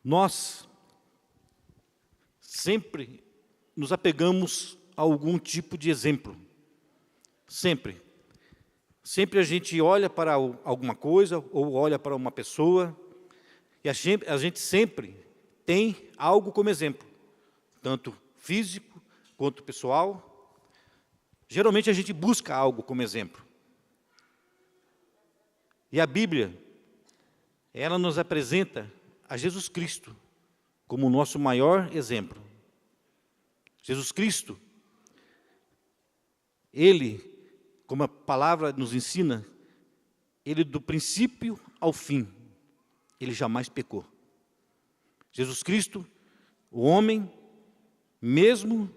Nós sempre nos apegamos a algum tipo de exemplo. Sempre. Sempre a gente olha para alguma coisa ou olha para uma pessoa e a gente sempre tem algo como exemplo, tanto físico quanto pessoal. Geralmente a gente busca algo como exemplo. E a Bíblia, ela nos apresenta a Jesus Cristo como o nosso maior exemplo. Jesus Cristo, Ele, como a palavra nos ensina, Ele do princípio ao fim, Ele jamais pecou. Jesus Cristo, o homem, mesmo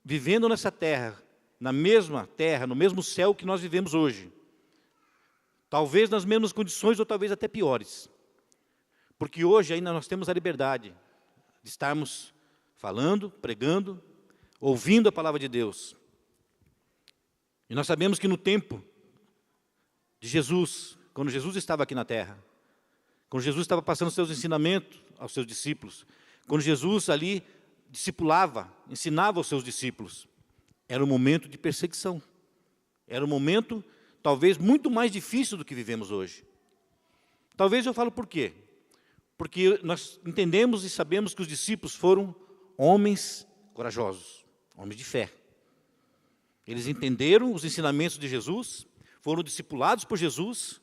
vivendo nessa terra, na mesma terra, no mesmo céu que nós vivemos hoje, talvez nas mesmas condições ou talvez até piores, porque hoje ainda nós temos a liberdade de estarmos falando, pregando, ouvindo a palavra de Deus. E nós sabemos que no tempo de Jesus, quando Jesus estava aqui na terra, quando Jesus estava passando seus ensinamentos aos seus discípulos, quando Jesus ali discipulava, ensinava aos seus discípulos, era um momento de perseguição. Era um momento, talvez, muito mais difícil do que vivemos hoje. Talvez eu falo por quê? Porque nós entendemos e sabemos que os discípulos foram homens corajosos, homens de fé. Eles entenderam os ensinamentos de Jesus, foram discipulados por Jesus,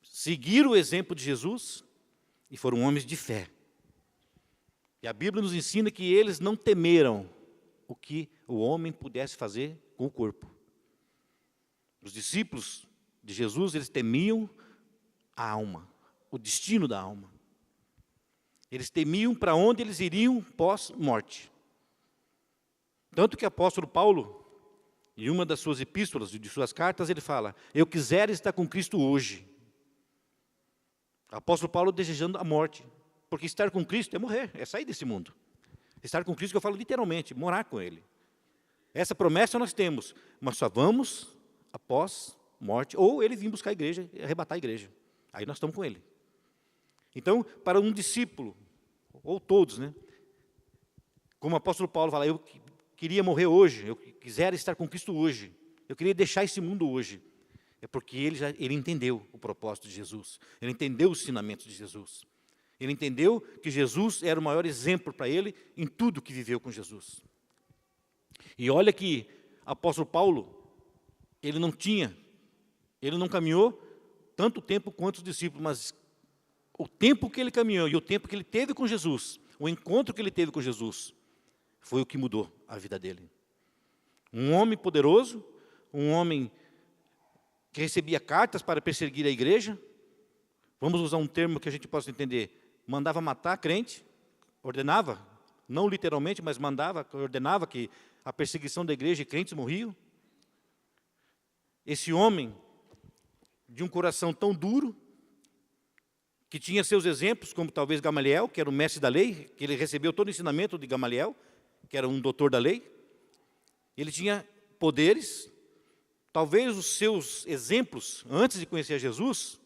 seguiram o exemplo de Jesus e foram homens de fé. E a Bíblia nos ensina que eles não temeram o que o homem pudesse fazer com o corpo. Os discípulos de Jesus, eles temiam a alma, o destino da alma. Eles temiam para onde eles iriam pós-morte. Tanto que o apóstolo Paulo, em uma das suas epístolas, de suas cartas, ele fala: eu quisera estar com Cristo hoje. O apóstolo Paulo desejando a morte, porque estar com Cristo é morrer, é sair desse mundo. Estar com Cristo, que eu falo literalmente, morar com Ele. Essa promessa nós temos, mas só vamos após morte, ou Ele vir buscar a igreja, arrebatar a igreja. Aí nós estamos com Ele. Então, para um discípulo, ou todos, né? Como o apóstolo Paulo fala, eu queria morrer hoje, eu quisera estar com Cristo hoje, eu queria deixar esse mundo hoje. É porque ele entendeu o propósito de Jesus, ele entendeu os ensinamentos de Jesus. Ele entendeu que Jesus era o maior exemplo para ele em tudo que viveu com Jesus. E olha que o apóstolo Paulo, ele não caminhou tanto tempo quanto os discípulos, mas o tempo que ele caminhou e o tempo que ele teve com Jesus, o encontro que ele teve com Jesus, foi o que mudou a vida dele. Um homem poderoso, um homem que recebia cartas para perseguir a igreja, vamos usar um termo que a gente possa entender, mandava matar crente, ordenava, não literalmente, mas ordenava que a perseguição da igreja e crentes morriam. Esse homem, de um coração tão duro, que tinha seus exemplos, como talvez Gamaliel, que era o mestre da lei, que ele recebeu todo o ensinamento de Gamaliel, que era um doutor da lei. Ele tinha poderes, talvez os seus exemplos, antes de conhecer Jesus,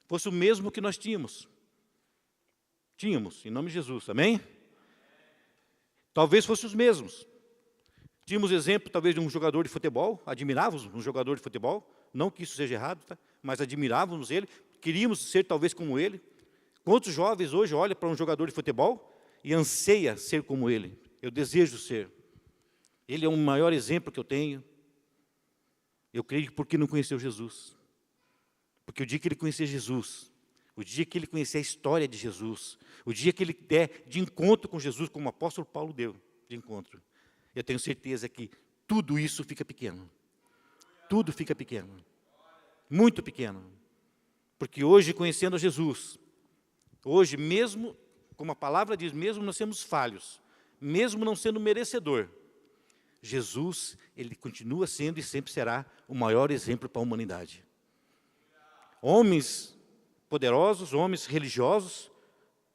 fosse o mesmo que nós tínhamos. Tínhamos, em nome de Jesus, amém? Talvez fossem os mesmos. Tínhamos exemplo, talvez, de um jogador de futebol, admirávamos um jogador de futebol, não que isso seja errado, tá? Mas admirávamos ele, queríamos ser talvez como ele. Quantos jovens hoje olham para um jogador de futebol e anseia ser como ele? Eu desejo ser. Ele é o maior exemplo que eu tenho. Eu creio porque não conheceu Jesus. Porque o dia que ele conhecer Jesus, o dia que ele conhecer a história de Jesus, o dia que ele der de encontro com Jesus, como o apóstolo Paulo deu de encontro, eu tenho certeza que tudo isso fica pequeno. Tudo fica pequeno. Muito pequeno. Porque hoje, conhecendo a Jesus, hoje mesmo, como a palavra diz, mesmo nós somos falhos, mesmo não sendo merecedor, Jesus, ele continua sendo e sempre será o maior exemplo para a humanidade. Homens poderosos, homens religiosos,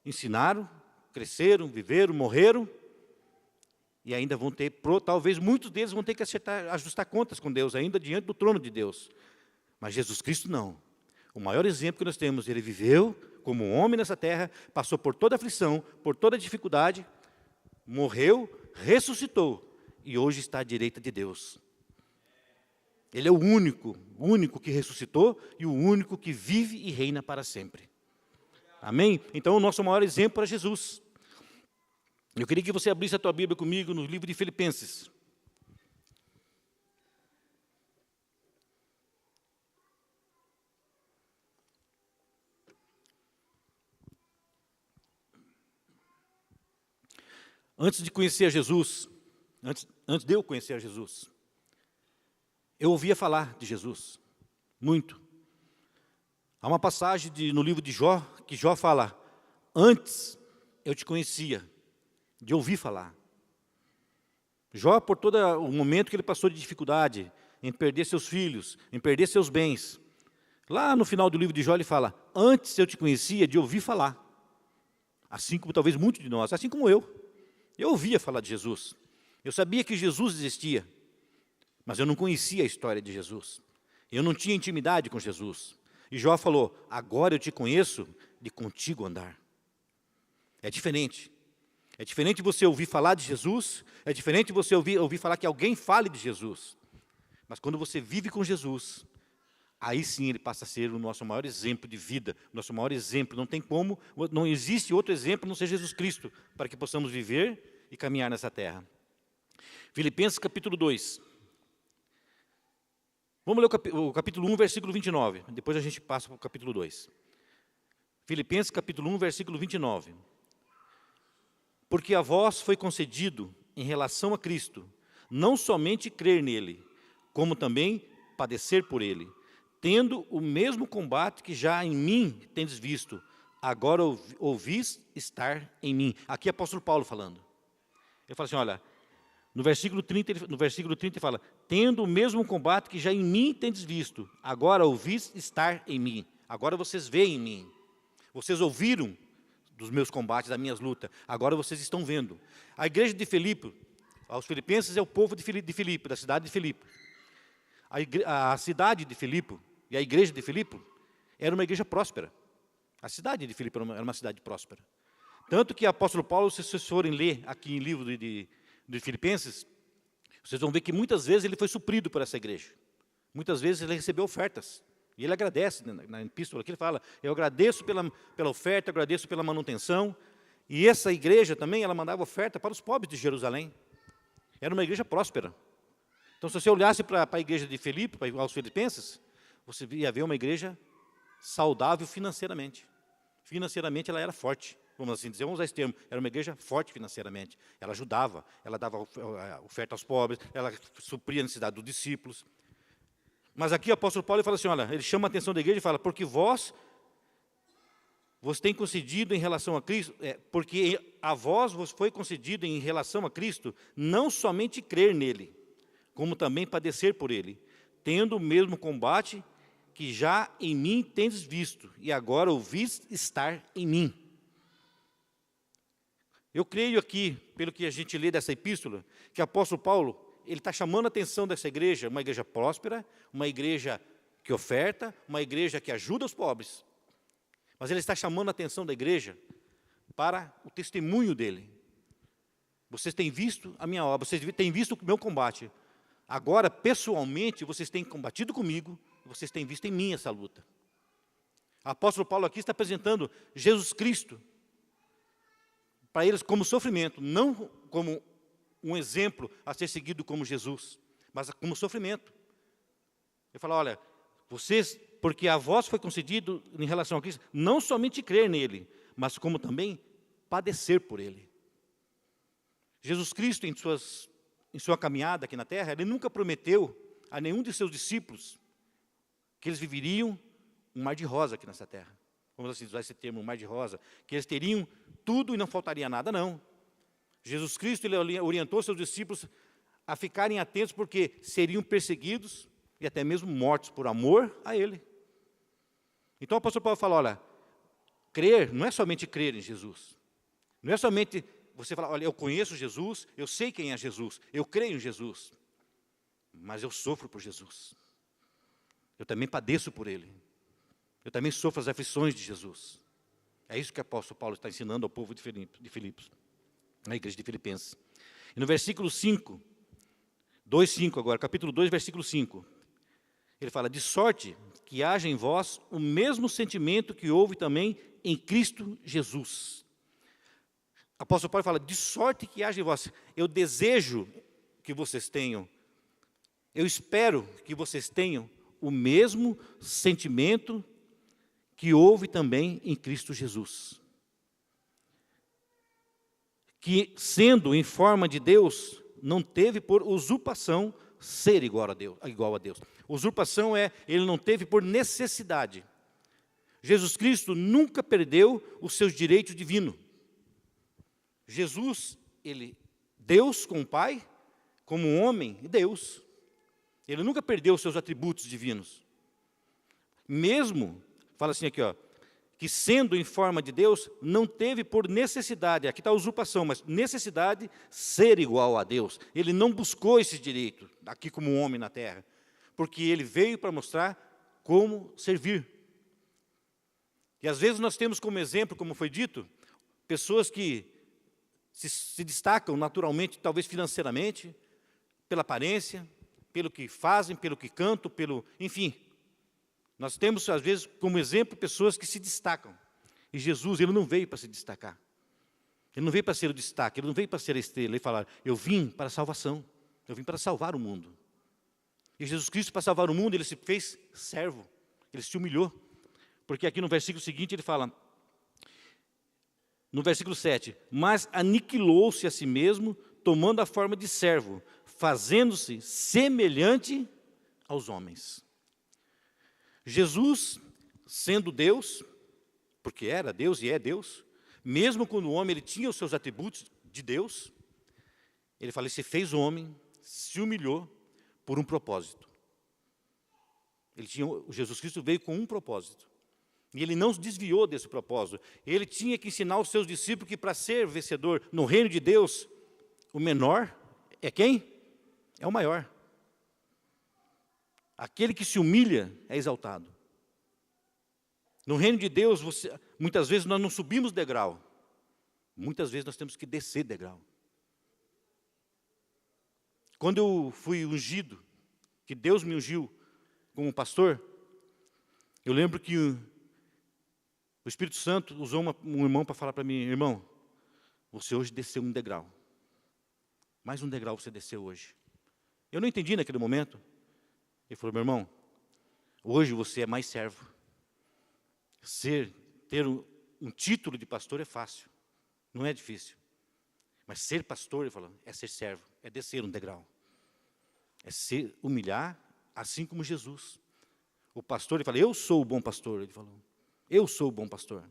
ensinaram, cresceram, viveram, morreram, e ainda vão ter, talvez muitos deles vão ter que ajustar contas com Deus, ainda diante do trono de Deus. Mas Jesus Cristo não. O maior exemplo que nós temos, ele viveu como homem nessa terra, passou por toda aflição, por toda dificuldade, morreu, ressuscitou e hoje está à direita de Deus. Ele é o único que ressuscitou e o único que vive e reina para sempre. Amém? Então, o nosso maior exemplo é Jesus. Eu queria que você abrisse a tua Bíblia comigo no livro de Filipenses. Antes de conhecer a Jesus, antes de eu conhecer a Jesus, eu ouvia falar de Jesus, muito. Há uma passagem no livro de Jó, que Jó fala, antes eu te conhecia, de ouvir falar. Jó, por todo o momento que ele passou de dificuldade, em perder seus filhos, em perder seus bens, lá no final do livro de Jó ele fala, antes eu te conhecia de ouvir falar. Assim como talvez muitos de nós, assim como eu ouvia falar de Jesus. Eu sabia que Jesus existia, mas eu não conhecia a história de Jesus. Eu não tinha intimidade com Jesus. E Jó falou, agora eu te conheço de contigo andar. É diferente. É diferente você ouvir falar de Jesus, é diferente você ouvir falar que alguém fale de Jesus. Mas quando você vive com Jesus, aí sim ele passa a ser o nosso maior exemplo de vida, o nosso maior exemplo. Não existe outro exemplo, não ser Jesus Cristo, para que possamos viver e caminhar nessa terra. Filipenses capítulo 2. Vamos ler o capítulo 1, versículo 29. Depois a gente passa para o capítulo 2. Filipenses capítulo 1, versículo 29. Porque a vós foi concedido, em relação a Cristo, não somente crer nele, como também padecer por ele, tendo o mesmo combate que já em mim tendes visto, agora ouvis estar em mim. Aqui é o apóstolo Paulo falando. Ele fala assim, olha, no versículo 30 ele fala, tendo o mesmo combate que já em mim tendes visto, agora ouvis estar em mim. Agora vocês veem em mim. Vocês ouviram dos meus combates, das minhas lutas. Agora vocês estão vendo. A igreja de Filipe, aos filipenses é o povo de Filipe, da cidade de Filipe. A cidade de Filipe e a igreja de Filipe era uma igreja próspera. A cidade de Filipe era uma cidade próspera. Tanto que o apóstolo Paulo, se vocês forem ler aqui em livro de Filipenses, vocês vão ver que muitas vezes ele foi suprido por essa igreja. Muitas vezes ele recebeu ofertas. E ele agradece, na epístola aqui ele fala, eu agradeço pela oferta, eu agradeço pela manutenção. E essa igreja também, ela mandava oferta para os pobres de Jerusalém. Era uma igreja próspera. Então, se você olhasse para a igreja de Filipe, aos filipenses, você ia ver uma igreja saudável financeiramente. Financeiramente ela era forte, vamos assim dizer, vamos usar esse termo, era uma igreja forte financeiramente. Ela ajudava, ela dava oferta aos pobres, ela supria a necessidade dos discípulos. Mas aqui o apóstolo Paulo fala assim, olha, ele chama a atenção da igreja e fala, porque vos tem concedido em relação a Cristo, porque a vos foi concedido em relação a Cristo, não somente crer nele, como também padecer por ele, tendo o mesmo combate que já em mim tendes visto, e agora ouvis estar em mim. Eu creio aqui, pelo que a gente lê dessa epístola, que o apóstolo Paulo, ele está chamando a atenção dessa igreja, uma igreja próspera, uma igreja que oferta, uma igreja que ajuda os pobres. Mas ele está chamando a atenção da igreja para o testemunho dele. Vocês têm visto a minha obra, vocês têm visto o meu combate. Agora, pessoalmente, vocês têm combatido comigo, vocês têm visto em mim essa luta. O apóstolo Paulo aqui está apresentando Jesus Cristo para eles como sofrimento, não como um exemplo a ser seguido como Jesus, mas como sofrimento. Ele fala, olha, vocês, porque a vós foi concedido em relação a Cristo, não somente crer nele, mas como também padecer por ele. Jesus Cristo, em sua caminhada aqui na terra, ele nunca prometeu a nenhum de seus discípulos que eles viveriam um mar de rosa aqui nessa terra. Vamos assim usar esse termo, um mar de rosa, que eles teriam tudo e não faltaria nada, não. Jesus Cristo, ele orientou seus discípulos a ficarem atentos porque seriam perseguidos e até mesmo mortos por amor a ele. Então o apóstolo Paulo fala, olha, crer não é somente crer em Jesus. Não é somente você falar, olha, eu conheço Jesus, eu sei quem é Jesus, eu creio em Jesus. Mas eu sofro por Jesus. Eu também padeço por ele. Eu também sofro as aflições de Jesus. É isso que o apóstolo Paulo está ensinando ao povo de Filipos, na igreja de Filipenses. E no versículo 5, 2:5 agora, capítulo 2, versículo 5, ele fala, de sorte que haja em vós o mesmo sentimento que houve também em Cristo Jesus. O apóstolo Paulo fala, de sorte que haja em vós. Eu desejo que vocês tenham, eu espero que vocês tenham o mesmo sentimento que houve também em Cristo Jesus. Que, sendo em forma de Deus, não teve por usurpação ser igual a Deus. Usurpação é, ele não teve por necessidade. Jesus Cristo nunca perdeu os seus direitos divinos. Jesus, ele, Deus com o Pai, como um homem, Deus. Ele nunca perdeu os seus atributos divinos. Mesmo, fala assim aqui, ó, que sendo em forma de Deus, não teve por necessidade, aqui está a usurpação, mas necessidade ser igual a Deus. Ele não buscou esse direito, aqui como um homem na terra, porque ele veio para mostrar como servir. E às vezes nós temos como exemplo, como foi dito, pessoas que se destacam naturalmente, talvez financeiramente, pela aparência, pelo que fazem, pelo que cantam, enfim. Nós temos, às vezes, como exemplo, pessoas que se destacam. E Jesus, ele não veio para se destacar. Ele não veio para ser o destaque, ele não veio para ser a estrela. Ele fala, eu vim para a salvação, eu vim para salvar o mundo. E Jesus Cristo, para salvar o mundo, ele se fez servo, ele se humilhou. Porque aqui no versículo seguinte ele fala, no versículo 7, mas aniquilou-se a si mesmo, tomando a forma de servo, fazendo-se semelhante aos homens. Jesus, sendo Deus, porque era Deus e é Deus, mesmo quando o homem ele tinha os seus atributos de Deus, ele fala, ele se fez homem, se humilhou por um propósito. Jesus Cristo veio com um propósito. E ele não se desviou desse propósito. Ele tinha que ensinar os seus discípulos que para ser vencedor no reino de Deus, o menor é quem? É o maior. Aquele que se humilha é exaltado. No reino de Deus, muitas vezes nós não subimos degrau. Muitas vezes nós temos que descer degrau. Quando eu fui ungido, que Deus me ungiu como pastor, eu lembro que o Espírito Santo usou um irmão para falar para mim, irmão, você hoje desceu um degrau. Mais um degrau você desceu hoje. Eu não entendi naquele momento. Ele falou, meu irmão, hoje você é mais servo. Ter um título de pastor é fácil, não é difícil. Mas ser pastor, ele falou, é ser servo, é descer um degrau. É se humilhar, assim como Jesus. O pastor, ele fala, eu sou o bom pastor, ele falou. Eu sou o bom pastor.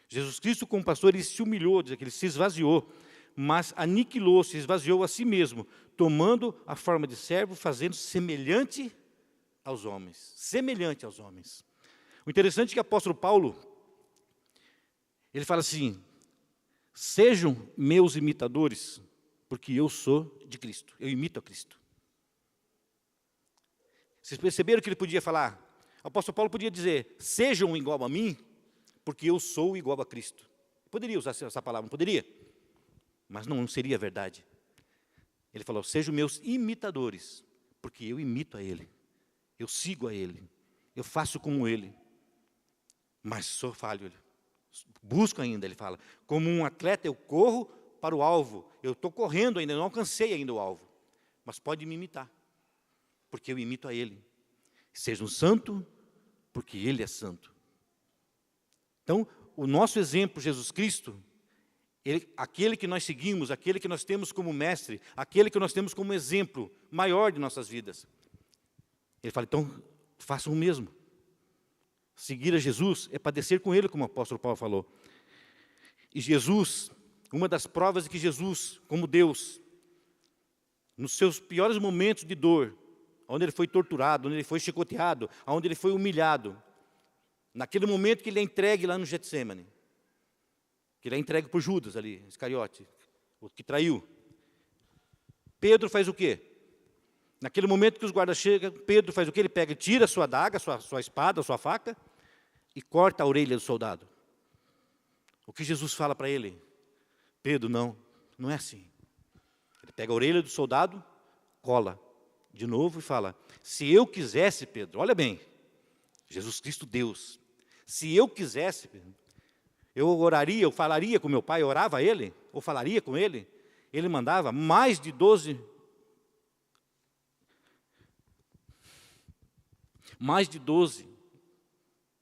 Jesus Cristo, como pastor, ele se humilhou, diz que ele se esvaziou, mas aniquilou, se esvaziou a si mesmo, tomando a forma de servo, fazendo semelhante aos homens. Semelhante aos homens. O interessante é que o apóstolo Paulo, ele fala assim, sejam meus imitadores, porque eu sou de Cristo, eu imito a Cristo. Vocês perceberam que ele podia falar? O apóstolo Paulo podia dizer, sejam igual a mim, porque eu sou igual a Cristo. Poderia usar essa palavra, não poderia? Mas não seria verdade. Ele falou, sejam meus imitadores, porque eu imito a Ele. Eu sigo a Ele. Eu faço como Ele. Mas sou falho. Busco ainda, ele fala. Como um atleta, eu corro para o alvo. Eu estou correndo ainda, não alcancei ainda o alvo. Mas pode me imitar, porque eu imito a Ele. Seja um santo, porque Ele é santo. Então, o nosso exemplo, Jesus Cristo, aquele que nós seguimos, aquele que nós temos como mestre, aquele que nós temos como exemplo maior de nossas vidas. Ele fala, então, façam o mesmo. Seguir a Jesus é padecer com Ele, como o apóstolo Paulo falou. E Jesus, uma das provas de que Jesus, como Deus, nos seus piores momentos de dor, onde Ele foi torturado, onde Ele foi chicoteado, onde Ele foi humilhado, naquele momento que Ele é entregue lá no Getsêmani, que Ele é entregue por Judas ali, Iscariote, o que traiu. Pedro faz o quê? Naquele momento que os guardas chegam, Pedro faz o quê? Ele pega, tira a sua adaga, sua espada, sua faca, e corta a orelha do soldado. O que Jesus fala para ele? Pedro, não é assim. Ele pega a orelha do soldado, cola de novo e fala, se eu quisesse, Pedro, olha bem, Jesus Cristo Deus, se eu quisesse, Pedro, eu oraria, eu falaria com meu pai, eu orava a ele, ou falaria com ele, ele mandava mais de 12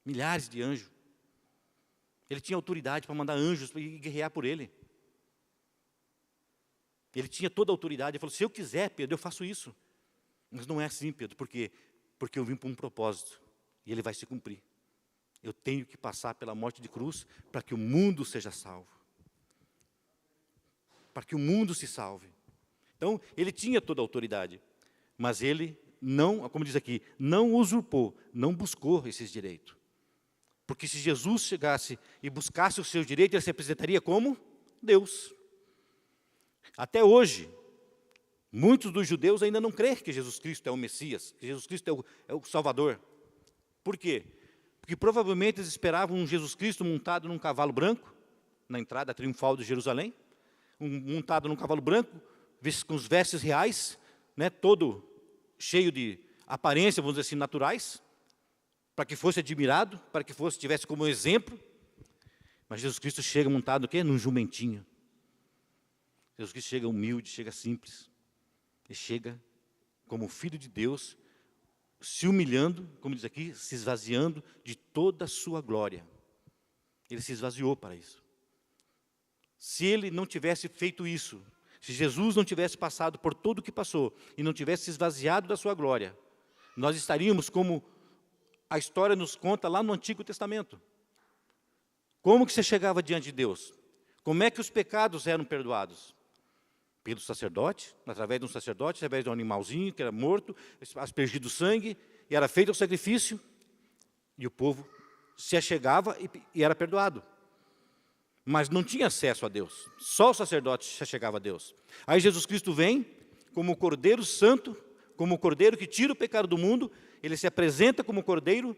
milhares de anjos. Ele tinha autoridade para mandar anjos e guerrear por ele. Ele tinha toda a autoridade. Ele falou, se eu quiser, Pedro, eu faço isso. Mas não é assim, Pedro. Por quê? Porque eu vim para um propósito. E ele vai se cumprir. Eu tenho que passar pela morte de cruz para que o mundo seja salvo. Para que o mundo se salve. Então, ele tinha toda a autoridade. Mas ele não, como diz aqui, não usurpou, não buscou esses direitos. Porque se Jesus chegasse e buscasse os seus direitos, ele se apresentaria como Deus. Até hoje, muitos dos judeus ainda não creem que Jesus Cristo é o Messias, que Jesus Cristo é o Salvador. Por quê? Porque provavelmente eles esperavam um Jesus Cristo montado num cavalo branco, na entrada triunfal de Jerusalém, montado num cavalo branco, com os vestes reais, né, todo cheio de aparência, vamos dizer assim, naturais, para que fosse admirado, para que tivesse como exemplo. Mas Jesus Cristo chega montado o quê? Num jumentinho. Jesus Cristo chega humilde, chega simples. Ele chega como Filho de Deus, se humilhando, como diz aqui, se esvaziando de toda a sua glória. Ele se esvaziou para isso. Se ele não tivesse feito isso, se Jesus não tivesse passado por tudo o que passou, e não tivesse se esvaziado da sua glória, nós estaríamos como a história nos conta lá no Antigo Testamento. Como que você chegava diante de Deus? Como é que os pecados eram perdoados? Pelo sacerdote, através de um sacerdote, através de um animalzinho que era morto, aspergido sangue, e era feito o sacrifício, e o povo se achegava e era perdoado. Mas não tinha acesso a Deus, só o sacerdote se achegava a Deus. Aí Jesus Cristo vem como o Cordeiro Santo, como o Cordeiro que tira o pecado do mundo, ele se apresenta como Cordeiro,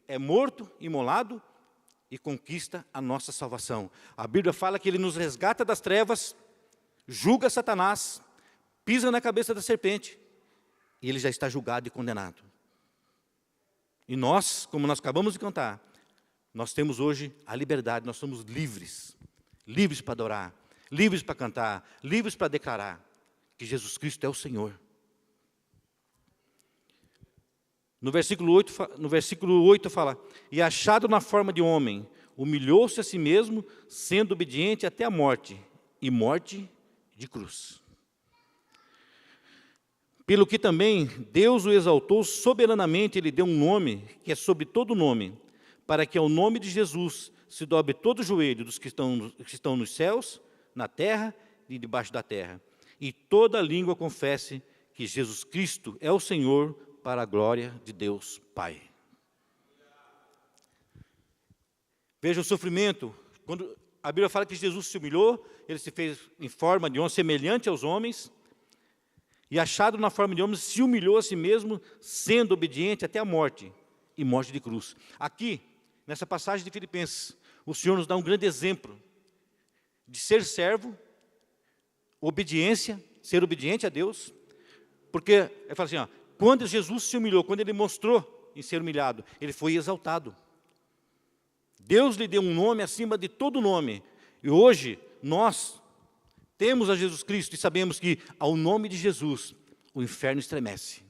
é morto, imolado, e conquista a nossa salvação. A Bíblia fala que ele nos resgata das trevas, julga Satanás, pisa na cabeça da serpente, e ele já está julgado e condenado. E nós, como nós acabamos de cantar, nós temos hoje a liberdade, nós somos livres. Livres para adorar, livres para cantar, livres para declarar que Jesus Cristo é o Senhor. No versículo 8 fala, e achado na forma de homem, humilhou-se a si mesmo, sendo obediente até a morte, e morte de cruz. Pelo que também Deus o exaltou soberanamente, ele deu um nome, que é sobre todo nome, para que ao nome de Jesus se dobre todo o joelho dos que estão nos céus, na terra e debaixo da terra, e toda língua confesse que Jesus Cristo é o Senhor, para a glória de Deus Pai. Veja o sofrimento, quando a Bíblia fala que Jesus se humilhou, ele se fez em forma de homem, semelhante aos homens, e achado na forma de homem, se humilhou a si mesmo, sendo obediente até a morte, e morte de cruz. Aqui, nessa passagem de Filipenses, o Senhor nos dá um grande exemplo de ser servo, obediência, ser obediente a Deus, porque ele fala assim, ó, quando Jesus se humilhou, quando ele mostrou em ser humilhado, ele foi exaltado. Deus lhe deu um nome acima de todo nome. E hoje, nós temos a Jesus Cristo e sabemos que, ao nome de Jesus, o inferno estremece.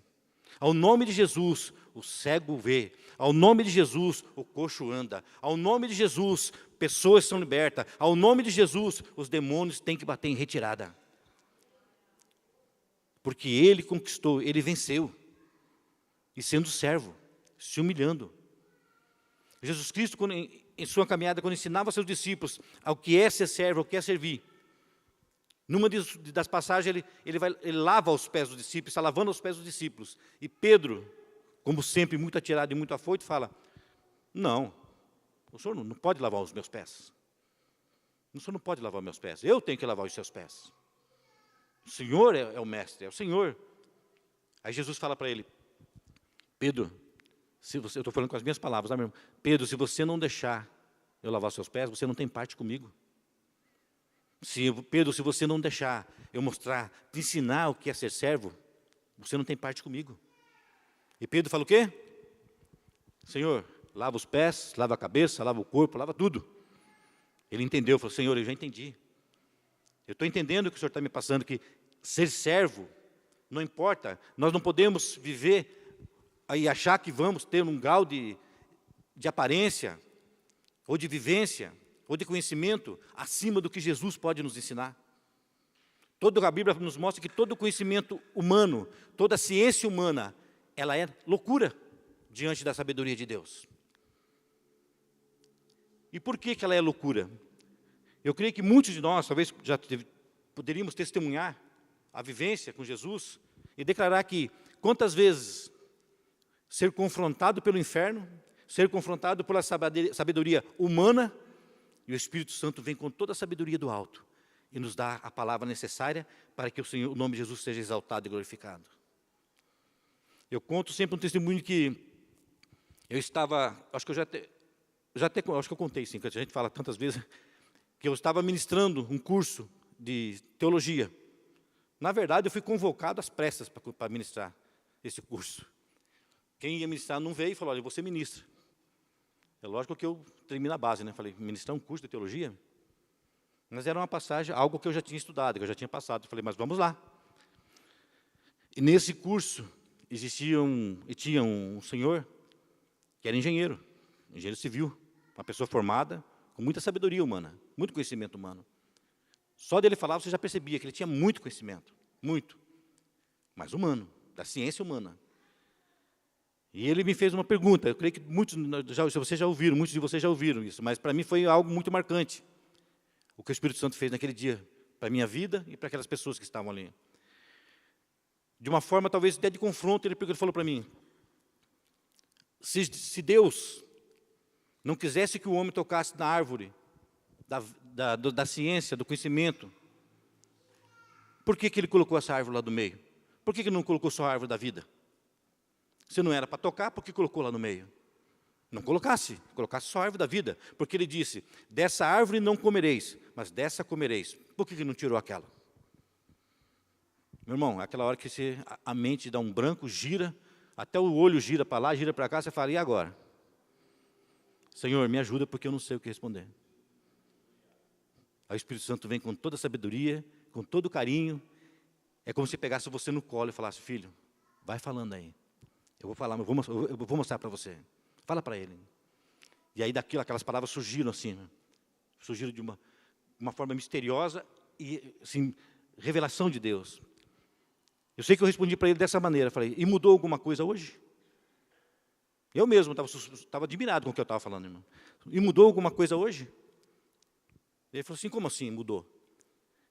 Ao nome de Jesus, o cego vê. Ao nome de Jesus, o coxo anda. Ao nome de Jesus, pessoas são libertas. Ao nome de Jesus, os demônios têm que bater em retirada. Porque ele conquistou, ele venceu. E sendo servo, se humilhando. Jesus Cristo, em sua caminhada, quando ensinava seus discípulos ao que é ser servo, ao que é servir, numa das passagens, ele lava os pés dos discípulos, está lavando os pés dos discípulos. E Pedro, como sempre, muito atirado e muito afoito, fala, não, o senhor não pode lavar os meus pés. O senhor não pode lavar os meus pés, eu tenho que lavar os seus pés. O Senhor é o mestre, é o Senhor. Aí Jesus fala para ele, Pedro, eu estou falando com as minhas palavras, tá, meu irmão? Pedro, se você não deixar eu lavar os seus pés, você não tem parte comigo. Pedro, se você não deixar eu mostrar, te ensinar o que é ser servo, você não tem parte comigo. E Pedro fala o quê? Senhor, lava os pés, lava a cabeça, lava o corpo, lava tudo. Ele entendeu, falou, Senhor, eu já entendi. Eu estou entendendo o que o Senhor está me passando, que ser servo, não importa, nós não podemos viver e achar que vamos ter um grau de aparência, ou de vivência, ou de conhecimento, acima do que Jesus pode nos ensinar. Toda a Bíblia nos mostra que todo conhecimento humano, toda a ciência humana, ela é loucura diante da sabedoria de Deus. E por que ela é loucura? Eu creio que muitos de nós, talvez já poderíamos testemunhar a vivência com Jesus e declarar que quantas vezes ser confrontado pelo inferno, ser confrontado pela sabedoria humana, e o Espírito Santo vem com toda a sabedoria do alto e nos dá a palavra necessária para que o nome de Jesus seja exaltado e glorificado. Eu conto sempre um testemunho que eu estava, acho que eu contei sim, que a gente fala tantas vezes, que eu estava ministrando um curso de teologia. Na verdade, eu fui convocado às pressas para ministrar esse curso. Quem ia ministrar não veio e falou, olha, você ministra. É lógico que eu termino a base, né? Falei, ministrar um curso de teologia? Mas era uma passagem, algo que eu já tinha estudado, que eu já tinha passado. Falei, mas vamos lá. E nesse curso, tinha um senhor que era engenheiro civil, uma pessoa formada, com muita sabedoria humana, muito conhecimento humano. Só dele falar, você já percebia que ele tinha muito conhecimento, muito, mas humano, da ciência humana. E ele me fez uma pergunta, eu creio que muitos de vocês já ouviram isso, mas para mim foi algo muito marcante, o que o Espírito Santo fez naquele dia, para a minha vida e para aquelas pessoas que estavam ali. De uma forma, talvez, até de confronto, ele falou para mim, se Deus não quisesse que o homem tocasse na árvore da ciência, do conhecimento, por que ele colocou essa árvore lá do meio? Por que ele não colocou só a árvore da vida? Se não era para tocar, por que colocou lá no meio? Não colocasse só a árvore da vida, porque ele disse, dessa árvore não comereis, mas dessa comereis. Por que ele não tirou aquela? Meu irmão, aquela hora que a mente dá um branco, gira, até o olho gira para lá, gira para cá, você fala, e agora? Senhor, me ajuda porque eu não sei o que responder. Aí o Espírito Santo vem com toda a sabedoria, com todo o carinho. É como se pegasse você no colo e falasse, filho, vai falando aí. Eu vou falar, eu vou mostrar para você. Fala para ele. E aí aquelas palavras surgiram assim, né? Surgiram de uma forma misteriosa e assim, revelação de Deus. Eu sei que eu respondi para ele dessa maneira, falei, e mudou alguma coisa hoje? Eu mesmo estava admirado com o que eu estava falando, irmão. E mudou alguma coisa hoje? Ele falou assim, como assim mudou?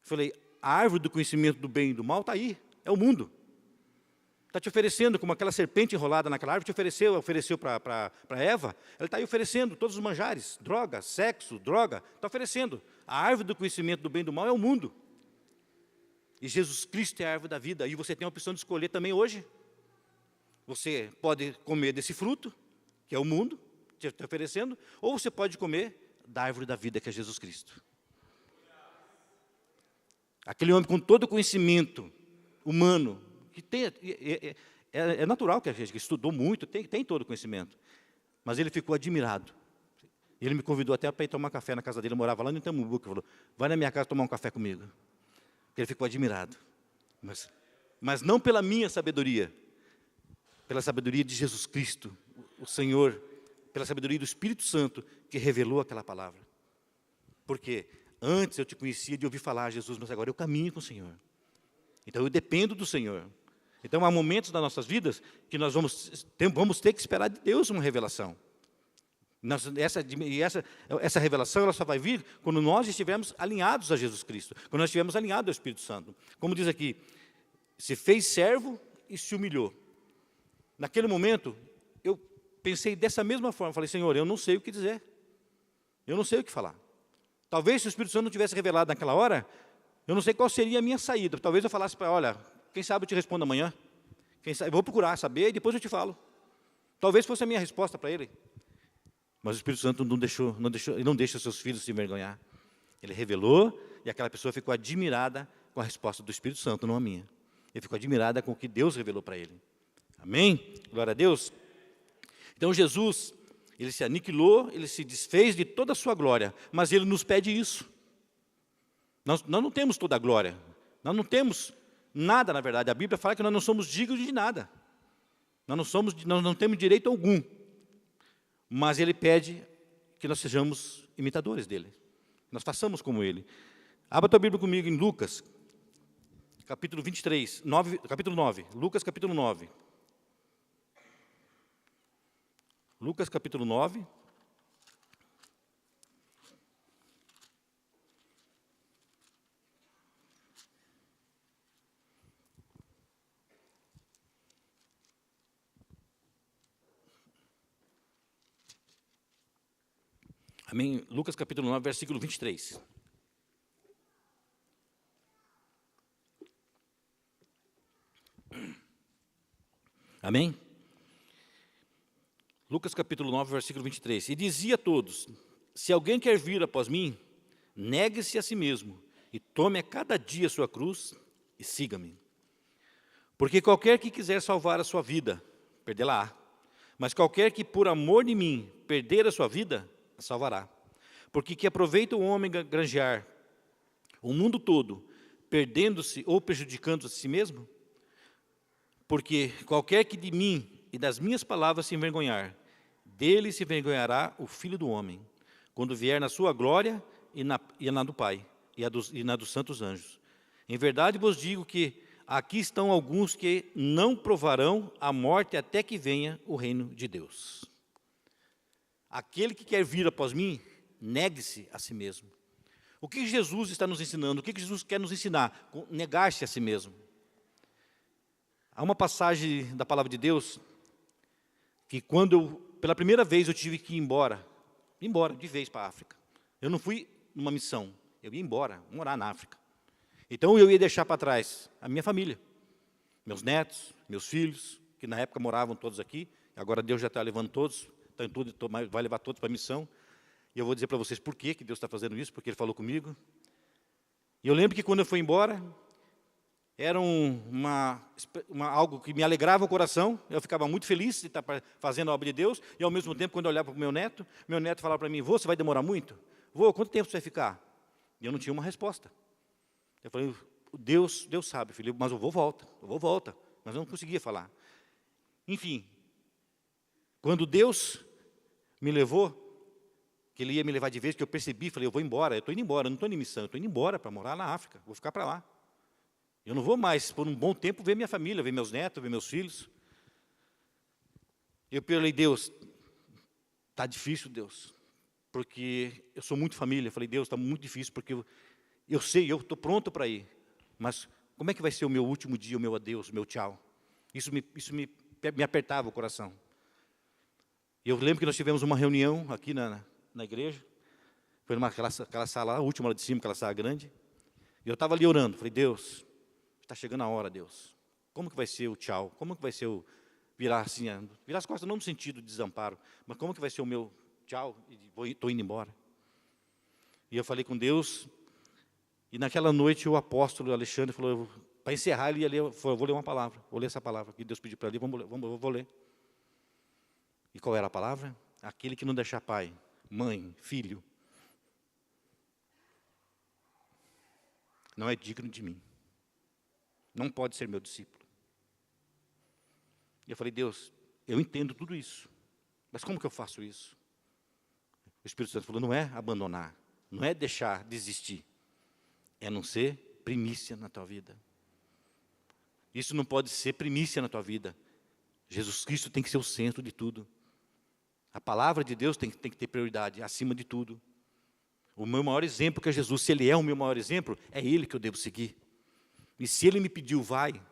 Eu falei, a árvore do conhecimento do bem e do mal está aí, é o mundo. Está te oferecendo, como aquela serpente enrolada naquela árvore, ofereceu para Eva, ela está aí oferecendo todos os manjares, droga, sexo, droga, está oferecendo. A árvore do conhecimento do bem e do mal é o mundo. E Jesus Cristo é a árvore da vida, e você tem a opção de escolher também hoje. Você pode comer desse fruto, que é o mundo, te oferecendo, ou você pode comer da árvore da vida, que é Jesus Cristo. Aquele homem com todo o conhecimento humano, que é natural que a gente que estudou muito, tem todo o conhecimento, mas ele ficou admirado. Ele me convidou até para ir tomar café na casa dele, eu morava lá no Itambubu, que falou, vai na minha casa tomar um café comigo. Ele ficou admirado, mas não pela minha sabedoria, pela sabedoria de Jesus Cristo, o Senhor, pela sabedoria do Espírito Santo, que revelou aquela palavra. Porque antes eu te conhecia de ouvir falar, Jesus, mas agora eu caminho com o Senhor. Então eu dependo do Senhor. Então há momentos das nossas vidas que nós vamos ter que esperar de Deus uma revelação. Essa revelação ela só vai vir quando nós estivermos alinhados a Jesus Cristo, quando nós estivermos alinhados ao Espírito Santo. Como diz aqui, se fez servo e se humilhou. Naquele momento, eu pensei dessa mesma forma, falei, Senhor, eu não sei o que dizer, eu não sei o que falar. Talvez se o Espírito Santo não tivesse revelado naquela hora, eu não sei qual seria a minha saída. Talvez eu falasse para, olha, quem sabe eu te respondo amanhã, quem sabe, eu vou procurar saber e depois eu te falo. Talvez fosse a minha resposta para ele. Mas o Espírito Santo ele não deixa seus filhos se envergonhar. Ele revelou e aquela pessoa ficou admirada com a resposta do Espírito Santo, não a minha. Ele ficou admirada com o que Deus revelou para ele. Amém? Glória a Deus. Então Jesus, ele se aniquilou, ele se desfez de toda a sua glória, mas ele nos pede isso. Nós não temos toda a glória, nós não temos nada, na verdade. A Bíblia fala que nós não somos dignos de nada. Nós não temos direito algum. Mas ele pede que nós sejamos imitadores dele. Nós façamos como ele. Abra a tua Bíblia comigo em Lucas, capítulo 23, capítulo 9. Lucas, capítulo 9. Lucas, capítulo 9. Amém? Lucas, capítulo 9, versículo 23. Amém? Lucas capítulo 9, versículo 23. E dizia a todos: se alguém quer vir após mim, negue-se a si mesmo, e tome a cada dia a sua cruz, e siga-me. Porque qualquer que quiser salvar a sua vida, perdê-la-á. Mas qualquer que por amor de mim perder a sua vida, a salvará. Porque que aproveita o homem granjear o mundo todo, perdendo-se ou prejudicando a si mesmo? Porque qualquer que de mim e das minhas palavras se envergonhar, dele se envergonhará o Filho do Homem, quando vier na sua glória e na do Pai, e na dos santos anjos. Em verdade vos digo que aqui estão alguns que não provarão a morte até que venha o reino de Deus. Aquele que quer vir após mim, negue-se a si mesmo. O que Jesus está nos ensinando? O que Jesus quer nos ensinar? Negar-se a si mesmo. Há uma passagem da palavra de Deus que quando pela primeira vez eu tive que ir embora de vez para a África. Eu não fui numa missão, eu ia embora, morar na África. Então eu ia deixar para trás a minha família, meus netos, meus filhos, que na época moravam todos aqui, agora Deus já está levando todos, vai levar todos para a missão. E eu vou dizer para vocês por que Deus está fazendo isso, porque Ele falou comigo. E eu lembro que quando eu fui embora, era algo que me alegrava o coração, eu ficava muito feliz de estar fazendo a obra de Deus, e ao mesmo tempo, quando eu olhava para o meu neto falava para mim: vô, você vai demorar muito? Vô, quanto tempo você vai ficar? E eu não tinha uma resposta. Eu falei: Deus sabe, filho, mas o vô volta, mas eu não conseguia falar. Enfim, quando Deus me levou, que Ele ia me levar de vez, que eu percebi, falei: eu vou embora, eu estou indo embora, eu não estou em missão, eu estou indo embora para morar na África, vou ficar para lá. Eu não vou mais, por um bom tempo, ver minha família, ver meus netos, ver meus filhos. Eu falei: Deus, está difícil, Deus, porque eu sou muito família. Eu falei: Deus, está muito difícil, porque eu sei, eu estou pronto para ir, mas como é que vai ser o meu último dia, o meu adeus, o meu tchau? Isso me apertava o coração. E eu lembro que nós tivemos uma reunião aqui na igreja, foi aquela sala, a última lá de cima, aquela sala grande, e eu estava ali orando. Falei: Deus, está chegando a hora, Deus. Como que vai ser o tchau? Como que vai ser o virar assim, virar as costas, não no sentido de desamparo, mas como que vai ser o meu tchau? Estou indo embora. E eu falei com Deus, e naquela noite o apóstolo Alexandre falou, para encerrar, ele ia ler, falou: vou ler uma palavra, vou ler essa palavra que Deus pediu para ler, vou ler. E qual era a palavra? Aquele que não deixar pai, mãe, filho, não é digno de mim. Não pode ser meu discípulo. E eu falei: Deus, eu entendo tudo isso, mas como que eu faço isso? O Espírito Santo falou: não é abandonar, não é deixar, desistir, é não ser primícia na tua vida. Isso não pode ser primícia na tua vida. Jesus Cristo tem que ser o centro de tudo. A palavra de Deus tem que ter prioridade acima de tudo. O meu maior exemplo que é Jesus. Se Ele é o meu maior exemplo, é Ele que eu devo seguir. E se Ele me pediu: vai,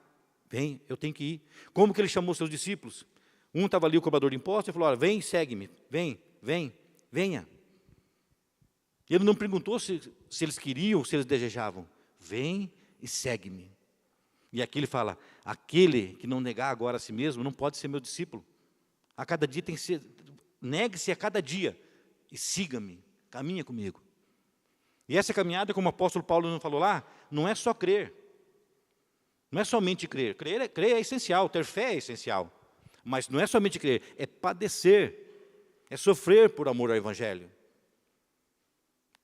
vem, eu tenho que ir. Como que Ele chamou seus discípulos? Um estava ali, o cobrador de impostos, e falou: olha, vem, segue-me, venha. Ele não perguntou se eles queriam ou se eles desejavam. Vem e segue-me. E aqui ele fala: aquele que não negar agora a si mesmo, não pode ser meu discípulo. A cada dia tem que ser, negue-se a cada dia e siga-me, caminha comigo. E essa caminhada, como o apóstolo Paulo nos falou lá, não é só crer. Não é somente crer. Crer é essencial, ter fé é essencial. Mas não é somente crer, é padecer, é sofrer por amor ao Evangelho.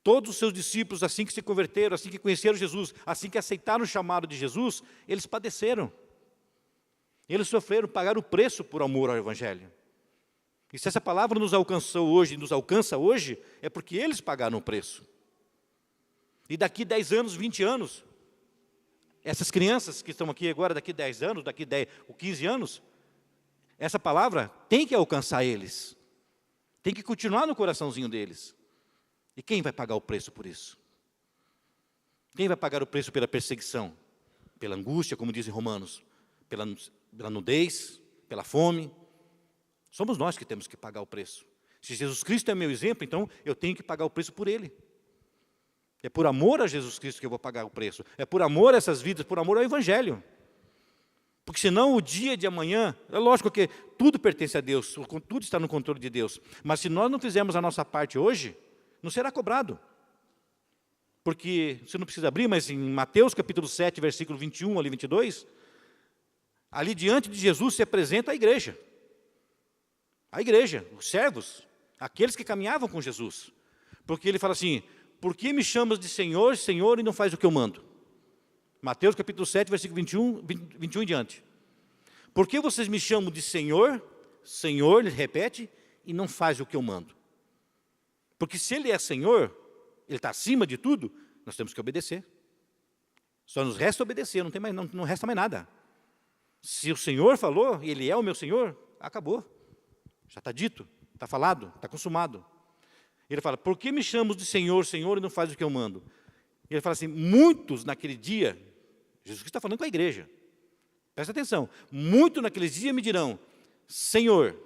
Todos os seus discípulos, assim que se converteram, assim que conheceram Jesus, assim que aceitaram o chamado de Jesus, eles padeceram. Eles sofreram, pagaram o preço por amor ao Evangelho. E se essa palavra nos alcançou hoje, nos alcança hoje, é porque eles pagaram o preço. E daqui 10 anos, 20 anos, essas crianças que estão aqui agora, daqui 10 anos, daqui 10 ou 15 anos, essa palavra tem que alcançar eles. Tem que continuar no coraçãozinho deles. E quem vai pagar o preço por isso? Quem vai pagar o preço pela perseguição? Pela angústia, como dizem Romanos, pela nudez, pela fome? Somos nós que temos que pagar o preço. Se Jesus Cristo é meu exemplo, então eu tenho que pagar o preço por Ele. É por amor a Jesus Cristo que eu vou pagar o preço. É por amor a essas vidas, por amor ao Evangelho. Porque senão o dia de amanhã, é lógico que tudo pertence a Deus, tudo está no controle de Deus. Mas se nós não fizermos a nossa parte hoje, não será cobrado. Porque, você não precisa abrir, mas em Mateus capítulo 7, versículo 21 ali 22, ali diante de Jesus se apresenta a igreja. A igreja, os servos, aqueles que caminhavam com Jesus. Porque ele fala assim, por que me chamas de Senhor, Senhor, e não faz o que eu mando? Mateus capítulo 7, versículo 21 em diante. Por que vocês me chamam de Senhor, Senhor, ele repete, e não faz o que eu mando? Porque se Ele é Senhor, Ele está acima de tudo, nós temos que obedecer. Só nos resta obedecer, não resta mais nada. Se o Senhor falou, e Ele é o meu Senhor, acabou. Já está dito, está falado, está consumado. Ele fala, por que me chamas de Senhor, Senhor, e não faz o que eu mando? Ele fala assim, muitos naquele dia, Jesus Cristo está falando com a igreja, presta atenção, muitos naqueles dias me dirão, Senhor,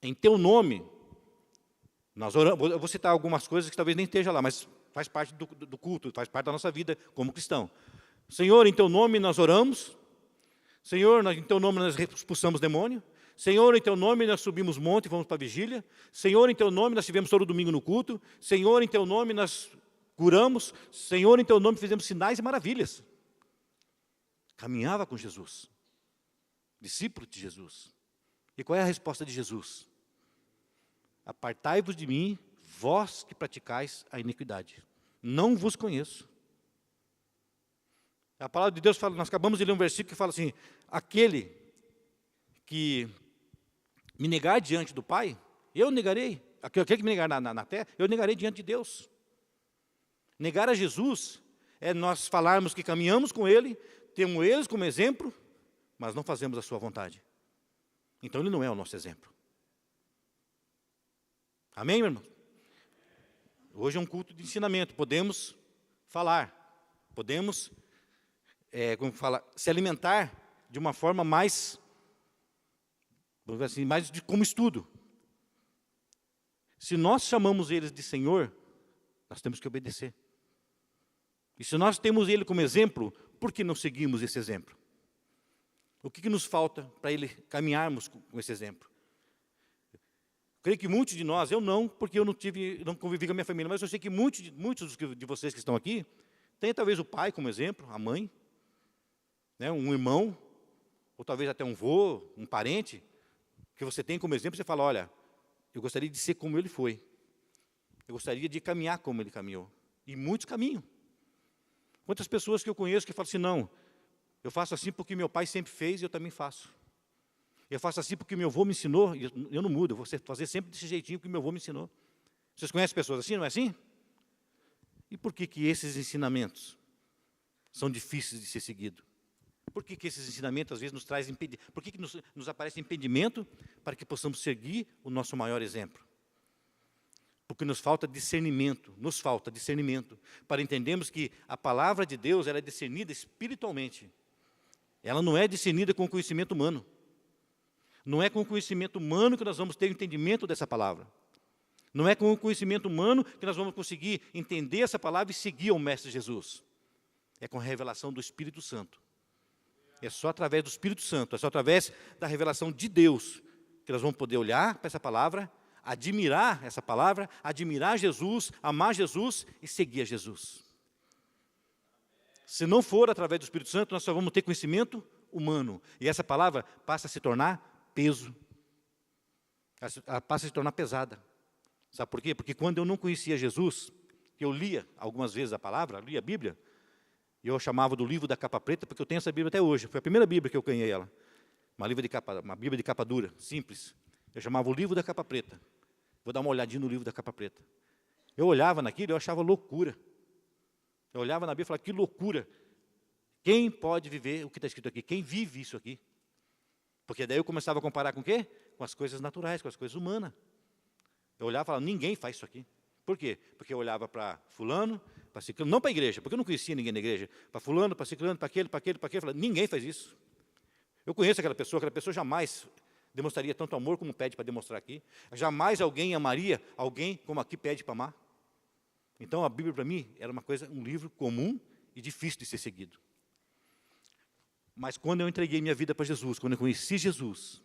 em Teu nome, nós oramos, eu vou citar algumas coisas que talvez nem esteja lá, mas faz parte do culto, faz parte da nossa vida como cristão. Senhor, em Teu nome nós oramos, Senhor, em Teu nome nós expulsamos demônio, Senhor, em Teu nome nós subimos monte e vamos para a vigília, Senhor, em Teu nome nós estivemos todo domingo no culto, Senhor, em Teu nome nós curamos, Senhor, em Teu nome fizemos sinais e maravilhas. Caminhava com Jesus, discípulo de Jesus. E qual é a resposta de Jesus? Apartai-vos de mim, vós que praticais a iniquidade. Não vos conheço. A palavra de Deus fala, nós acabamos de ler um versículo que fala assim, aquele que me negar diante do Pai, eu negarei. Aquele que me negar na terra, eu negarei diante de Deus. Negar a Jesus é nós falarmos que caminhamos com Ele, temos eles como exemplo, mas não fazemos a sua vontade. Então Ele não é o nosso exemplo. Amém, meu irmão? Hoje é um culto de ensinamento, podemos falar, podemos se alimentar de uma forma mais, vamos dizer assim, mais como estudo. Se nós chamamos eles de Senhor, nós temos que obedecer. E se nós temos Ele como exemplo, por que não seguimos esse exemplo? O que nos falta para Ele caminharmos com esse exemplo? Creio que muitos de nós, eu não, porque eu não convivi com a minha família, mas eu sei que muitos de vocês que estão aqui, têm talvez o pai como exemplo, a mãe, né, um irmão, ou talvez até um vô, um parente, que você tem como exemplo, você fala, olha, eu gostaria de ser como ele foi. Eu gostaria de caminhar como ele caminhou. E muitos caminham. Quantas pessoas que eu conheço que falam assim, não, eu faço assim porque meu pai sempre fez e eu também faço. Eu faço assim porque meu avô me ensinou, e eu não mudo, eu vou fazer sempre desse jeitinho que meu avô me ensinou. Vocês conhecem pessoas assim, não é assim? E por que esses ensinamentos são difíceis de ser seguidos? Por que esses ensinamentos às vezes nos trazem impedimento? Por que nos aparece impedimento para que possamos seguir o nosso maior exemplo? Porque nos falta discernimento, para entendermos que a palavra de Deus ela é discernida espiritualmente. Ela não é discernida com o conhecimento humano. Não é com o conhecimento humano que nós vamos ter o entendimento dessa palavra. Não é com o conhecimento humano que nós vamos conseguir entender essa palavra e seguir ao Mestre Jesus. É com a revelação do Espírito Santo. É só através do Espírito Santo, é só através da revelação de Deus que nós vamos poder olhar para essa palavra, admirar essa palavra, admirar Jesus, amar Jesus e seguir a Jesus. Se não for através do Espírito Santo, nós só vamos ter conhecimento humano. E essa palavra passa a se tornar peso. Ela passa a se tornar pesada. Sabe por quê? Porque quando eu não conhecia Jesus, eu lia algumas vezes a palavra, lia a Bíblia, e eu chamava do livro da capa preta, porque eu tenho essa Bíblia até hoje. Foi a primeira Bíblia que eu ganhei ela. Uma Bíblia de capa dura, simples. Eu chamava o livro da capa preta. Vou dar uma olhadinha no livro da capa preta. Eu olhava naquilo e eu achava loucura. Eu olhava na Bíblia e falava, que loucura. Quem pode viver o que está escrito aqui? Quem vive isso aqui? Porque daí eu começava a comparar com o quê? Com as coisas naturais, com as coisas humanas. Eu olhava e falava, ninguém faz isso aqui. Por quê? Porque eu olhava para fulano, para ciclano, não para a igreja, porque eu não conhecia ninguém na igreja. Para fulano, para ciclano, para aquele, eu falava, ninguém faz isso. Eu conheço aquela pessoa jamais demonstraria tanto amor como pede para demonstrar aqui. Jamais alguém amaria alguém como aqui pede para amar. Então a Bíblia para mim era um livro comum e difícil de ser seguido. Mas quando eu entreguei minha vida para Jesus, quando eu conheci Jesus,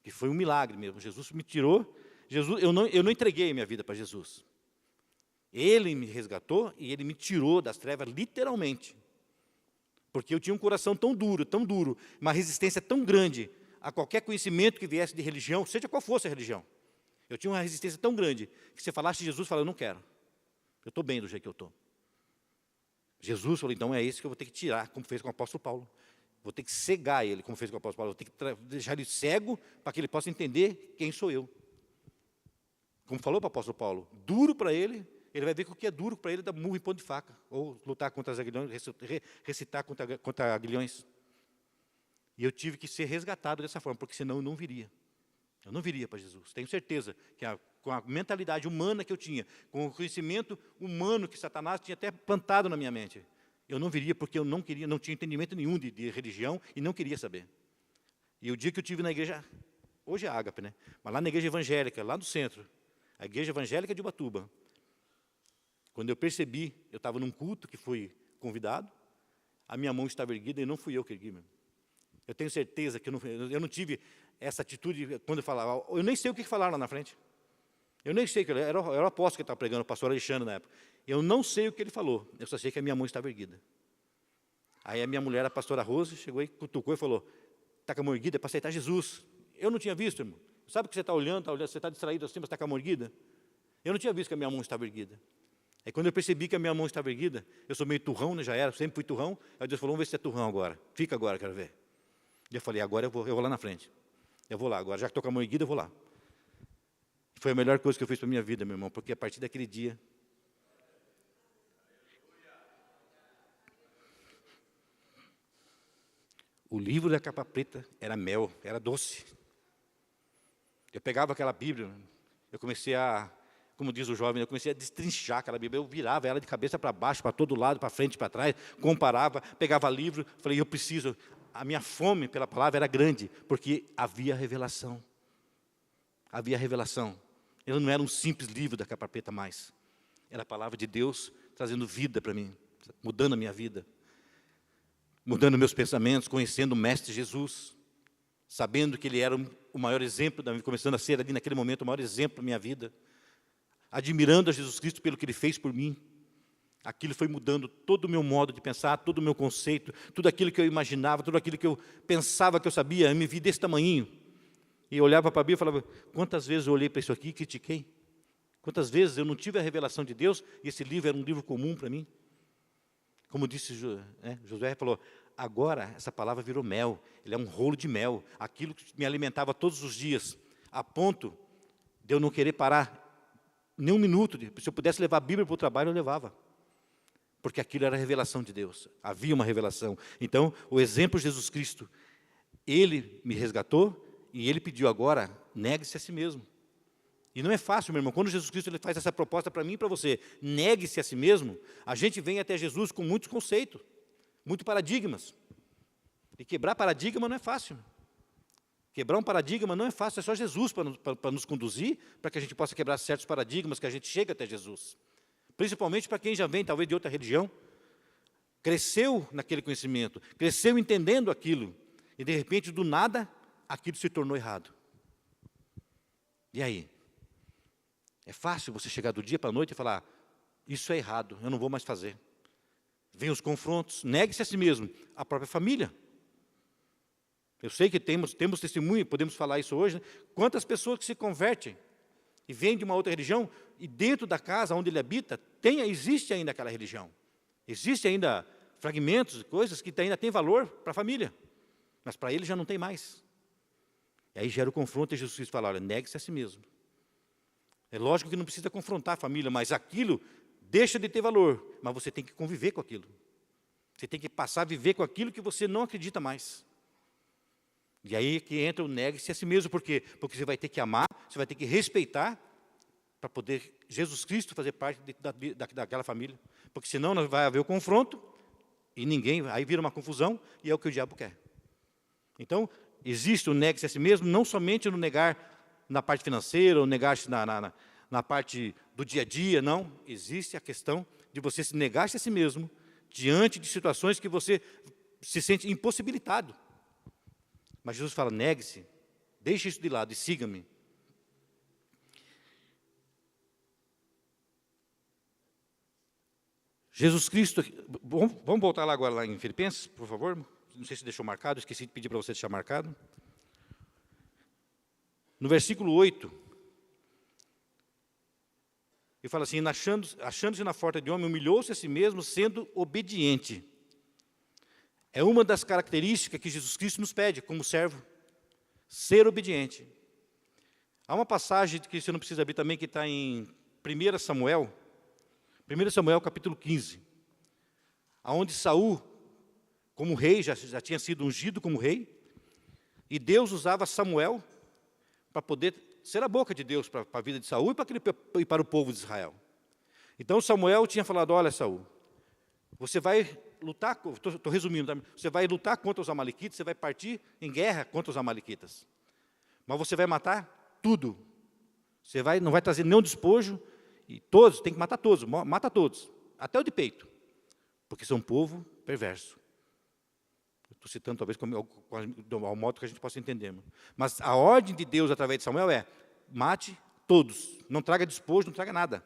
que foi um milagre mesmo, Jesus me tirou, eu não entreguei minha vida para Jesus. Ele me resgatou e Ele me tirou das trevas literalmente. Porque eu tinha um coração tão duro, uma resistência tão grande a qualquer conhecimento que viesse de religião, seja qual fosse a religião. Eu tinha uma resistência tão grande que se falasse de Jesus, eu falava, eu não quero. Eu estou bem do jeito que eu estou. Jesus falou, então é isso que eu vou ter que tirar, como fez com o apóstolo Paulo. Vou ter que cegar ele, como fez com o apóstolo Paulo. Vou ter que deixar ele cego para que ele possa entender quem sou eu. Como falou para o apóstolo Paulo, duro para ele vai ver que o que é duro para ele dá murro em ponto de faca. Ou lutar contra os aguilhões, recitar contra aguilhões. E eu tive que ser resgatado dessa forma, porque senão eu não viria. Eu não viria para Jesus. Tenho certeza que com a mentalidade humana que eu tinha, com o conhecimento humano que Satanás tinha até plantado na minha mente, eu não viria porque eu não tinha entendimento nenhum de religião e não queria saber. E o dia que eu estive na igreja, hoje é Ágape, né? Mas lá na igreja evangélica, lá no centro, a igreja evangélica de Ubatuba, quando eu percebi, eu estava num culto que fui convidado, a minha mão estava erguida e não fui eu que ergui mesmo. Eu tenho certeza que eu não tive essa atitude quando eu falava. Eu nem sei o que falaram lá na frente. Eu nem sei, era o apóstolo que estava pregando, o pastor Alexandre na época. Eu não sei o que ele falou, eu só sei que a minha mão estava erguida. Aí a minha mulher, a pastora Rose, chegou e cutucou e falou, está com a mão erguida, é para aceitar Jesus. Eu não tinha visto, irmão. Sabe o que você está olhando, você está distraído assim, mas está com a mão erguida? Eu não tinha visto que a minha mão estava erguida. Aí quando eu percebi que a minha mão estava erguida, eu sou meio turrão, né, já era, sempre fui turrão, aí Deus falou, vamos ver se é turrão agora. Fica agora, quero ver. E eu falei, agora eu vou lá na frente. Eu vou lá agora, já que estou com a mão erguida, eu vou lá. Foi a melhor coisa que eu fiz para a minha vida, meu irmão, porque a partir daquele dia, o livro da capa preta era mel, era doce. Eu pegava aquela Bíblia, eu comecei como diz o jovem, eu comecei a destrinchar aquela Bíblia, eu virava ela de cabeça para baixo, para todo lado, para frente, para trás, comparava, pegava livro, falei, a minha fome pela palavra era grande, porque havia revelação. Havia revelação. Ele não era um simples livro da capa preta mais. Era a palavra de Deus trazendo vida para mim, mudando a minha vida, mudando meus pensamentos, conhecendo o Mestre Jesus, sabendo que Ele era o maior exemplo, começando a ser ali naquele momento o maior exemplo da minha vida, admirando a Jesus Cristo pelo que Ele fez por mim. Aquilo foi mudando todo o meu modo de pensar, todo o meu conceito, tudo aquilo que eu imaginava, tudo aquilo que eu pensava que eu sabia, eu me vi desse tamanhinho. E eu olhava para a Bíblia e falava, quantas vezes eu olhei para isso aqui e critiquei? Quantas vezes eu não tive a revelação de Deus e esse livro era um livro comum para mim? Como disse Josué, falou, agora essa palavra virou mel, ele é um rolo de mel, aquilo que me alimentava todos os dias, a ponto de eu não querer parar nem um minuto, se eu pudesse levar a Bíblia para o trabalho, eu levava. Porque aquilo era a revelação de Deus, havia uma revelação. Então, o exemplo de Jesus Cristo, Ele me resgatou e Ele pediu agora, negue-se a si mesmo. E não é fácil, meu irmão, quando Jesus Cristo ele faz essa proposta para mim e para você, negue-se a si mesmo, a gente vem até Jesus com muitos conceitos, muitos paradigmas. E quebrar paradigma não é fácil. Quebrar um paradigma não é fácil, é só Jesus para nos conduzir, para que a gente possa quebrar certos paradigmas, que a gente chegue até Jesus. Principalmente para quem já vem, talvez, de outra religião, cresceu naquele conhecimento, cresceu entendendo aquilo, e de repente, do nada, aquilo se tornou errado. E aí? É fácil você chegar do dia para a noite e falar, isso é errado, eu não vou mais fazer. Vem os confrontos, negue-se a si mesmo, a própria família. Eu sei que temos testemunho, podemos falar isso hoje, né? Quantas pessoas que se convertem e vêm de uma outra religião, e dentro da casa onde ele habita, existe ainda aquela religião. Existe ainda fragmentos, coisas que ainda têm valor para a família, mas para ele já não tem mais. E aí gera o confronto e Jesus Cristo fala, olha, negue-se a si mesmo. É lógico que não precisa confrontar a família, mas aquilo deixa de ter valor, mas você tem que conviver com aquilo. Você tem que passar a viver com aquilo que você não acredita mais. E aí que entra o negue-se a si mesmo, por quê? Porque você vai ter que amar, você vai ter que respeitar, para poder Jesus Cristo fazer parte daquela família. Porque senão não vai haver o confronto, e ninguém, aí vira uma confusão, e é o que o diabo quer. Então, existe o negue-se a si mesmo, não somente no negar na parte financeira, ou negar-se na parte do dia a dia, não. Existe a questão de você se negar-se a si mesmo, diante de situações que você se sente impossibilitado. Mas Jesus fala, negue-se, deixe isso de lado e siga-me. Jesus Cristo, vamos voltar lá agora lá em Filipenses, por favor? Não sei se deixou marcado, esqueci de pedir para você deixar marcado. No versículo 8, ele fala assim, achando-se na forma de homem, humilhou-se a si mesmo, sendo obediente. É uma das características que Jesus Cristo nos pede, como servo, ser obediente. Há uma passagem que você não precisa abrir também, que está em 1 Samuel capítulo 15, onde Saul, como rei, já tinha sido ungido como rei, e Deus usava Samuel para poder ser a boca de Deus para a vida de Saul e para o povo de Israel. Então Samuel tinha falado, olha Saul, você vai lutar, estou resumindo, tá? Você vai lutar contra os amalequitas, você vai partir em guerra contra os amalequitas. Mas você vai matar tudo. Você não vai trazer nenhum despojo, e todos, tem que matar todos, mata todos, até o de peito, porque são um povo perverso. Estou citando talvez ao modo que a gente possa entender. Mas a ordem de Deus através de Samuel é, mate todos, não traga despojo, não traga nada.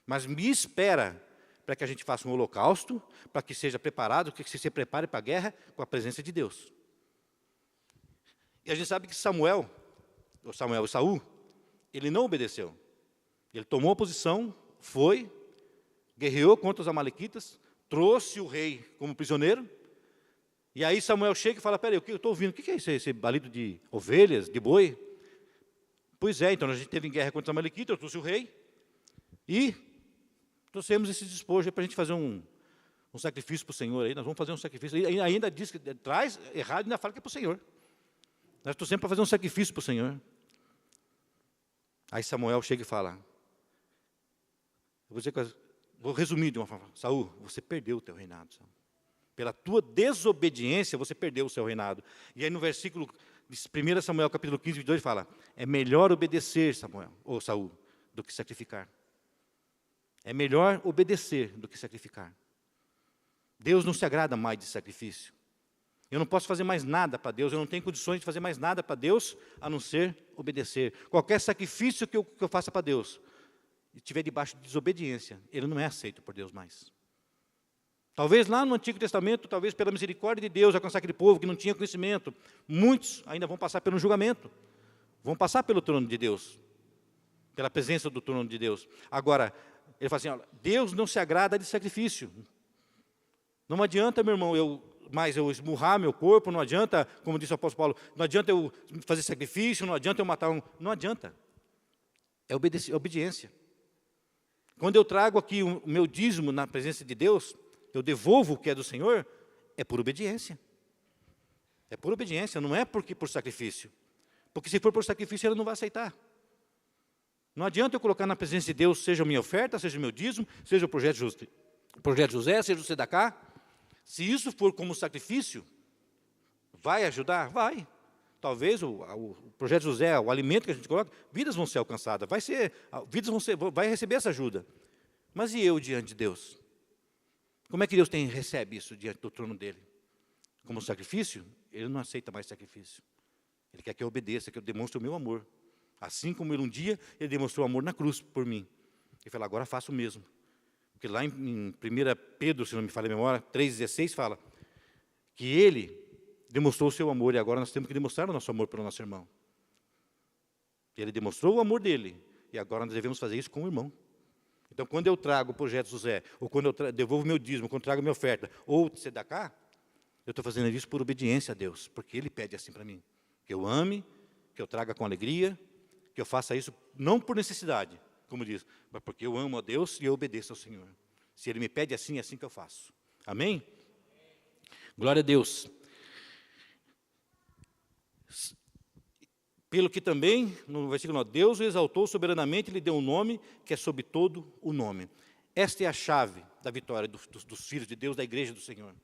Mas me espera para que a gente faça um holocausto, para que seja preparado, que você se prepare para a guerra com a presença de Deus. E a gente sabe que Saul, ele não obedeceu. Ele tomou a posição, foi, guerreou contra os amalequitas, trouxe o rei como prisioneiro, e aí Samuel chega e fala, peraí, o que eu estou ouvindo? O que é isso? Esse balido de ovelhas, de boi? Pois é, então a gente teve em guerra contra os amalequitas, eu trouxe o rei, e trouxemos esse despojo para a gente fazer um sacrifício para o Senhor. Aí nós vamos fazer um sacrifício. E ainda diz que traz errado e ainda fala que é para o Senhor. Nós trouxemos para fazer um sacrifício para o Senhor. Aí Samuel chega e fala, vou resumir de uma forma, Saul, você perdeu o teu reinado, Saul. Pela tua desobediência, você perdeu o seu reinado. E aí no versículo de 1 Samuel, capítulo 15, 22, fala, é melhor obedecer, Saul, do que sacrificar. É melhor obedecer do que sacrificar. Deus não se agrada mais de sacrifício. Eu não posso fazer mais nada para Deus, eu não tenho condições de fazer mais nada para Deus, a não ser obedecer. Qualquer sacrifício que eu faça para Deus, e estiver debaixo de desobediência, ele não é aceito por Deus mais. Talvez lá no Antigo Testamento, talvez pela misericórdia de Deus, alcançar aquele povo que não tinha conhecimento, muitos ainda vão passar pelo julgamento, vão passar pelo trono de Deus, pela presença do trono de Deus. Agora, ele fala assim, olha, Deus não se agrada de sacrifício. Não adianta, meu irmão, eu esmurrar meu corpo, não adianta, como disse o apóstolo Paulo, não adianta eu fazer sacrifício, não adianta eu matar não adianta. É obediência. Quando eu trago aqui o meu dízimo na presença de Deus, eu devolvo o que é do Senhor, é por obediência. É por obediência, não é por sacrifício. Porque se for por sacrifício, ele não vai aceitar. Não adianta eu colocar na presença de Deus, seja a minha oferta, seja o meu dízimo, seja o projeto José, seja o Sedacá. Se isso for como sacrifício, vai ajudar? Vai. Talvez o projeto José, o alimento que a gente coloca, vidas vão ser alcançadas, vai receber essa ajuda. Mas e eu diante de Deus? Como é que Deus recebe isso diante do trono dele? Como sacrifício? Ele não aceita mais sacrifício. Ele quer que eu obedeça, que eu demonstre o meu amor. Assim como ele um dia, ele demonstrou amor na cruz por mim. Ele falou, agora faço o mesmo. Porque lá em 1 Pedro, se não me falha a memória, 3,16 fala que ele demonstrou o seu amor e agora nós temos que demonstrar o nosso amor pelo nosso irmão. Ele demonstrou o amor dele e agora nós devemos fazer isso com o irmão. Então, quando eu trago o projeto José, ou quando eu devolvo meu dízimo, quando eu trago minha oferta, ou tzedakah, eu estou fazendo isso por obediência a Deus, porque Ele pede assim para mim, que eu ame, que eu traga com alegria, que eu faça isso não por necessidade, como diz, mas porque eu amo a Deus e eu obedeço ao Senhor. Se Ele me pede assim, é assim que eu faço. Amém? Glória a Deus. Pelo que também, no versículo 9, Deus o exaltou soberanamente e lhe deu um nome que é sobre todo o nome. Esta é a chave da vitória dos filhos de Deus, da igreja do Senhor.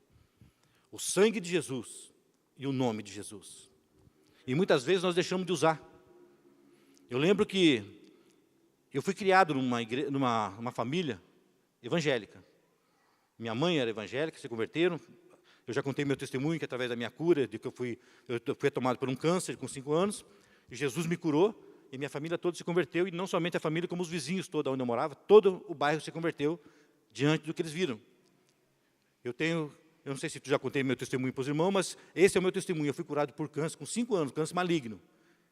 O sangue de Jesus e o nome de Jesus. E muitas vezes nós deixamos de usar. Eu lembro que eu fui criado numa família evangélica. Minha mãe era evangélica, se converteram. Eu já contei meu testemunho, que através da minha cura, de que eu fui tomado por um câncer com 5 anos, e Jesus me curou, e minha família toda se converteu, e não somente a família, como os vizinhos todos onde eu morava, todo o bairro se converteu diante do que eles viram. Eu não sei se já contei meu testemunho para os irmãos, mas esse é o meu testemunho. Eu fui curado por câncer com 5 anos, câncer maligno,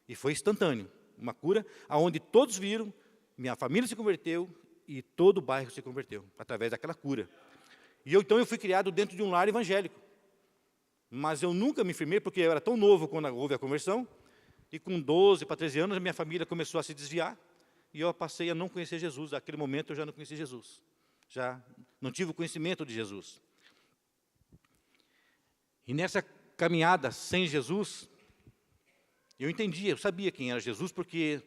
e foi instantâneo, uma cura onde todos viram, minha família se converteu, e todo o bairro se converteu, através daquela cura. E então eu fui criado dentro de um lar evangélico. Mas eu nunca me firmei, porque eu era tão novo quando houve a conversão, e com 12 para 13 anos, a minha família começou a se desviar, e eu passei a não conhecer Jesus. Naquele momento eu já não conhecia Jesus. Já não tive o conhecimento de Jesus. E nessa caminhada sem Jesus, eu entendia, eu sabia quem era Jesus, porque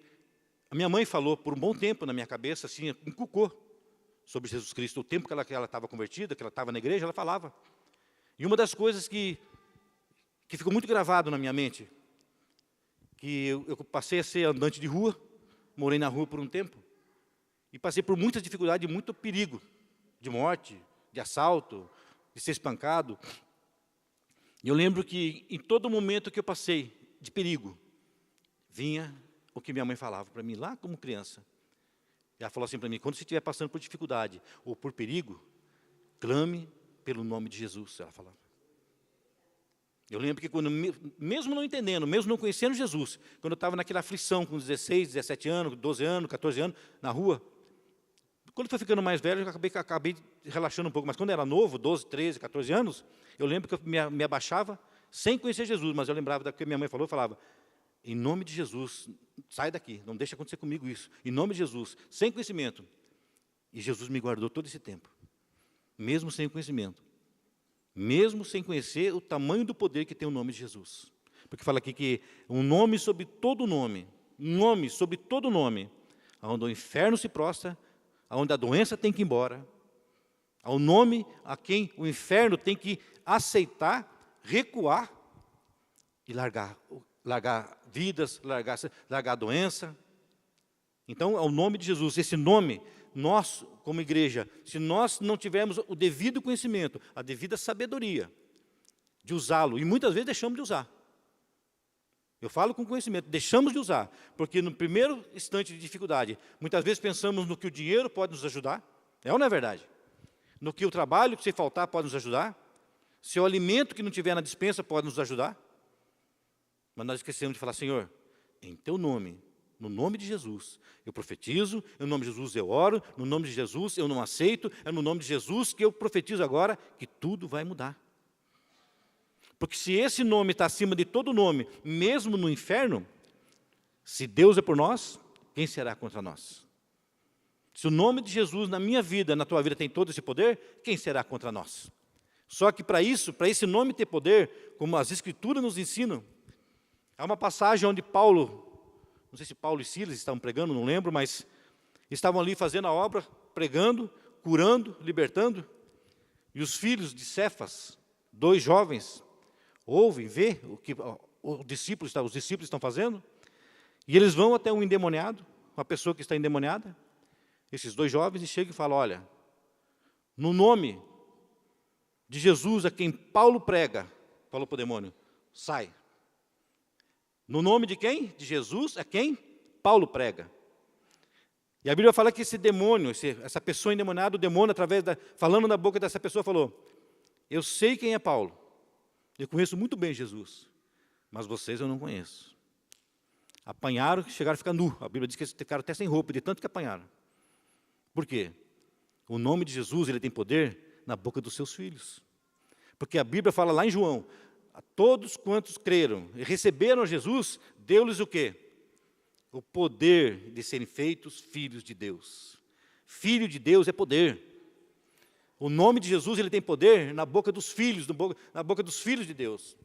a minha mãe falou por um bom tempo na minha cabeça, assim, inculcou sobre Jesus Cristo. O tempo que ela estava convertida, que ela estava na igreja, ela falava. E uma das coisas que ficou muito gravado na minha mente, que eu passei a ser andante de rua, morei na rua por um tempo, e passei por muitas dificuldades, muito perigo, de morte, de assalto, de ser espancado. E eu lembro que em todo momento que eu passei de perigo, vinha o que minha mãe falava para mim, lá como criança. Ela falou assim para mim, quando você estiver passando por dificuldade ou por perigo, clame pelo nome de Jesus, ela falava. Eu lembro que quando, mesmo não entendendo, mesmo não conhecendo Jesus, quando eu estava naquela aflição com 16, 17 anos, 12 anos, 14 anos, na rua, quando eu fui ficando mais velho, eu acabei relaxando um pouco, mas quando eu era novo, 12, 13, 14 anos, eu lembro que eu me abaixava sem conhecer Jesus, mas eu lembrava daquilo que minha mãe falou, eu falava, em nome de Jesus, sai daqui, não deixa acontecer comigo isso, em nome de Jesus, sem conhecimento. E Jesus me guardou todo esse tempo, mesmo sem conhecimento. Mesmo sem conhecer o tamanho do poder que tem o nome de Jesus. Porque fala aqui que um nome sobre todo nome, um nome sobre todo nome, onde o inferno se prostra, onde a doença tem que ir embora, ao nome a quem o inferno tem que aceitar, recuar e largar vidas, largar a doença. Então, ao nome de Jesus, esse nome, nós, como igreja, se nós não tivermos o devido conhecimento, a devida sabedoria de usá-lo, e muitas vezes deixamos de usar. Eu falo com conhecimento, deixamos de usar, porque no primeiro instante de dificuldade, muitas vezes pensamos no que o dinheiro pode nos ajudar, é ou não é verdade? No que o trabalho que se faltar pode nos ajudar, se o alimento que não tiver na despensa pode nos ajudar, mas nós esquecemos de falar, Senhor, em teu nome, no nome de Jesus, eu profetizo, no nome de Jesus eu oro, no nome de Jesus eu não aceito, é no nome de Jesus que eu profetizo agora que tudo vai mudar. Porque se esse nome está acima de todo nome, mesmo no inferno, se Deus é por nós, quem será contra nós? Se o nome de Jesus na minha vida, na tua vida tem todo esse poder, quem será contra nós? Só que para isso, para esse nome ter poder, como as Escrituras nos ensinam, há uma passagem onde Paulo, não sei se Paulo e Silas estavam pregando, não lembro, mas estavam ali fazendo a obra, pregando, curando, libertando. E os filhos de Cefas, 2 jovens, ouvem, vê o que os discípulos estão fazendo. E eles vão até um endemoniado, uma pessoa que está endemoniada. Esses 2 jovens e chegam e falam, olha, no nome de Jesus a quem Paulo prega, falou para o demônio, sai. No nome de quem? De Jesus, a quem Paulo prega. E a Bíblia fala que esse demônio, essa pessoa endemoniada, o demônio, falando na boca dessa pessoa, falou: eu sei quem é Paulo, eu conheço muito bem Jesus, mas vocês eu não conheço. Apanharam, chegaram a ficar nu. A Bíblia diz que eles ficaram até sem roupa, de tanto que apanharam. Por quê? O nome de Jesus, ele tem poder na boca dos seus filhos. Porque a Bíblia fala lá em João: a todos quantos creram e receberam Jesus, deu-lhes o quê? O poder de serem feitos filhos de Deus. Filho de Deus é poder. O nome de Jesus, ele tem poder na boca dos filhos, na boca dos filhos de Deus.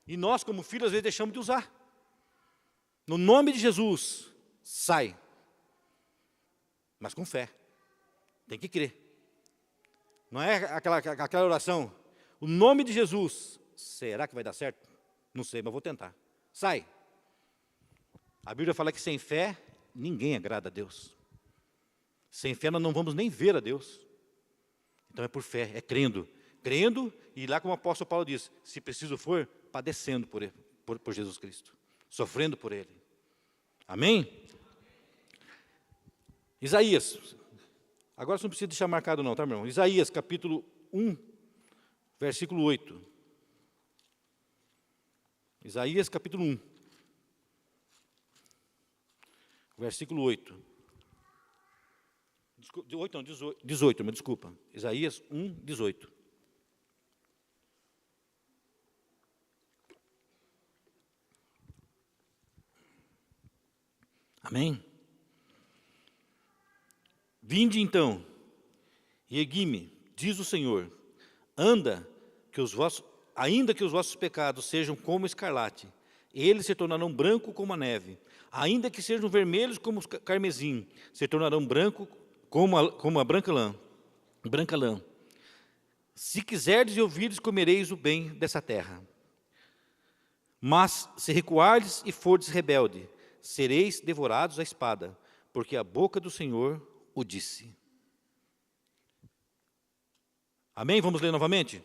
E nós, como filhos, às vezes deixamos de usar. No nome de Jesus, sai. Mas com fé. Tem que crer. Não é aquela oração: o nome de Jesus, será que vai dar certo? Não sei, mas vou tentar. Sai. A Bíblia fala que sem fé, ninguém agrada a Deus. Sem fé nós não vamos nem ver a Deus. Então é por fé, é crendo. Crendo, e lá como o apóstolo Paulo diz, se preciso for, padecendo por Jesus Cristo. Sofrendo por Ele. Amém? Isaías. Agora você não precisa deixar marcado não, tá, meu irmão? Isaías, capítulo 1, versículo 8. Isaías, capítulo 1. Versículo 8. 18, me desculpa. Isaías 1, 18. Amém? Vinde então, e ergui-me, diz o Senhor, ainda que os vossos pecados sejam como escarlate, eles se tornarão branco como a neve. Ainda que sejam vermelhos como o carmesim, se tornarão branco como a branca lã. Se quiserdes e ouvirdes, comereis o bem dessa terra. Mas se recuardes e fordes rebelde, sereis devorados à espada, porque a boca do Senhor o disse. Amém? Vamos ler novamente?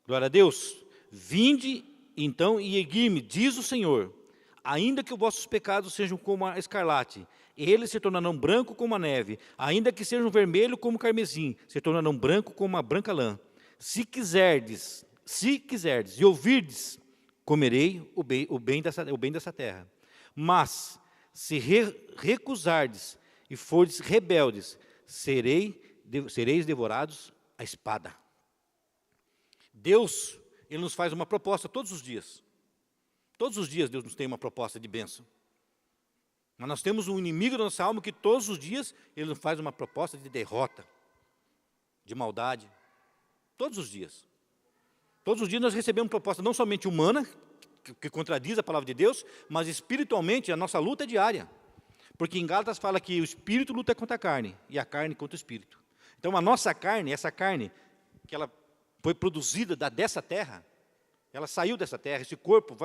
Glória a Deus. Vinde então e ergui-me, diz o Senhor, ainda que os vossos pecados sejam como a escarlate, eles se tornarão branco como a neve. Ainda que sejam vermelho como o carmesim, se tornarão branco como a branca lã. Se quiserdes e ouvirdes, comerei o bem dessa terra. Mas se recusardes e fordes rebeldes, sereis devorados à espada. Deus, Ele nos faz uma proposta todos os dias. Todos os dias Deus nos tem uma proposta de bênção. Mas nós temos um inimigo da nossa alma que todos os dias Ele nos faz uma proposta de derrota, de maldade. Todos os dias. Todos os dias nós recebemos proposta não somente humana, que contradiz a palavra de Deus, mas espiritualmente a nossa luta é diária. Porque em Gálatas fala que o espírito luta contra a carne, e a carne contra o espírito. Então a nossa carne, essa carne, que ela foi produzida dessa terra, ela saiu dessa terra, esse corpo,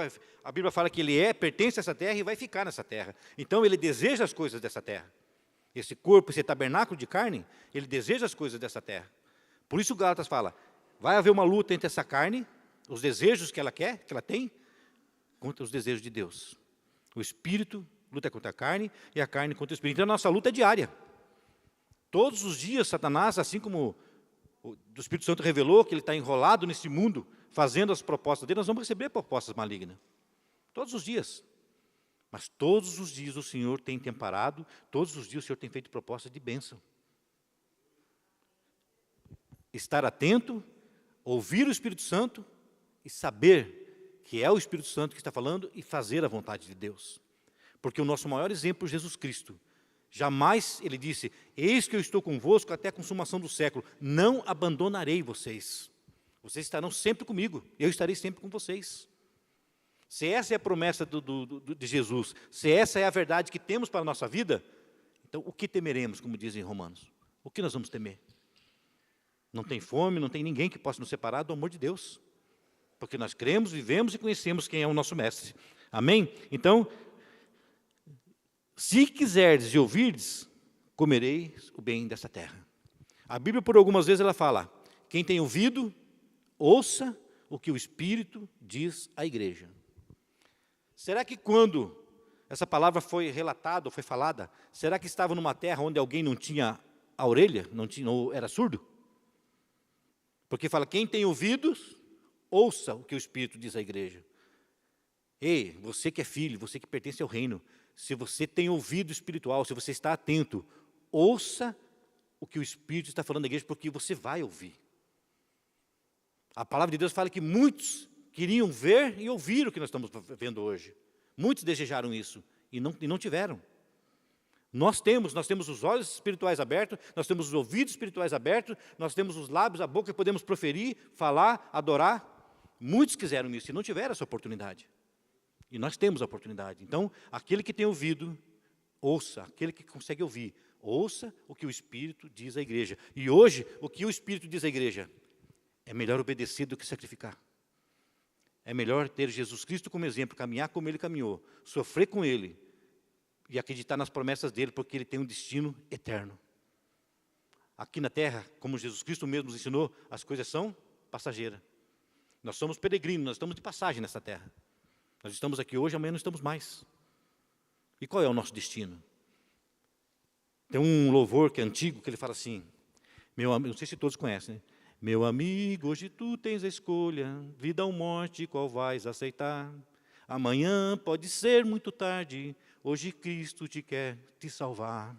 a Bíblia fala que ele pertence a essa terra e vai ficar nessa terra. Então ele deseja as coisas dessa terra. Esse corpo, esse tabernáculo de carne, ele deseja as coisas dessa terra. Por isso Gálatas fala, vai haver uma luta entre essa carne, os desejos que ela quer, que ela tem, contra os desejos de Deus. O espírito luta contra a carne e a carne contra o espírito. Então a nossa luta é diária. Todos os dias Satanás, assim como o Espírito Santo revelou que ele está enrolado nesse mundo, fazendo as propostas dele, nós vamos receber propostas malignas. Todos os dias. Mas todos os dias o Senhor tem temperado, todos os dias o Senhor tem feito propostas de bênção. Estar atento, ouvir o Espírito Santo e saber que é o Espírito Santo que está falando e fazer a vontade de Deus. Porque o nosso maior exemplo é Jesus Cristo. Jamais, ele disse, eis que eu estou convosco até a consumação do século, não abandonarei vocês. Vocês estarão sempre comigo, eu estarei sempre com vocês. Se essa é a promessa de Jesus, se essa é a verdade que temos para a nossa vida, então o que temeremos, como dizem Romanos? O que nós vamos temer? Não tem fome, não tem ninguém que possa nos separar do amor de Deus. Porque nós cremos, vivemos e conhecemos quem é o nosso mestre. Amém? Então, se quiserdes e ouvirdes, comereis o bem dessa terra. A Bíblia, por algumas vezes, ela fala, quem tem ouvido, ouça o que o Espírito diz à igreja. Será que quando essa palavra foi relatada, foi falada, será que estava numa terra onde alguém não tinha a orelha, não tinha, ou era surdo? Porque fala, quem tem ouvidos, ouça o que o Espírito diz à igreja. Ei, você que é filho, você que pertence ao reino, se você tem ouvido espiritual, se você está atento, ouça o que o Espírito está falando à igreja, porque você vai ouvir. A palavra de Deus fala que muitos queriam ver e ouvir o que nós estamos vendo hoje. Muitos desejaram isso e não tiveram. Nós temos os olhos espirituais abertos, nós temos os ouvidos espirituais abertos, nós temos os lábios, a boca que podemos proferir, falar, adorar. Muitos quiseram isso e não tiveram essa oportunidade. E nós temos a oportunidade. Então, aquele que tem ouvido, ouça. Aquele que consegue ouvir, ouça o que o Espírito diz à igreja. E hoje, o que o Espírito diz à igreja? É melhor obedecer do que sacrificar. É melhor ter Jesus Cristo como exemplo, caminhar como Ele caminhou, sofrer com Ele e acreditar nas promessas dEle, porque Ele tem um destino eterno. Aqui na terra, como Jesus Cristo mesmo nos ensinou, as coisas são passageiras. Nós somos peregrinos, nós estamos de passagem nessa terra. Nós estamos aqui hoje, amanhã não estamos mais. E qual é o nosso destino? Tem um louvor que é antigo, que ele fala assim, não sei se todos conhecem, né? Meu amigo, hoje tu tens a escolha, vida ou morte, qual vais aceitar? Amanhã pode ser muito tarde, hoje Cristo te quer te salvar.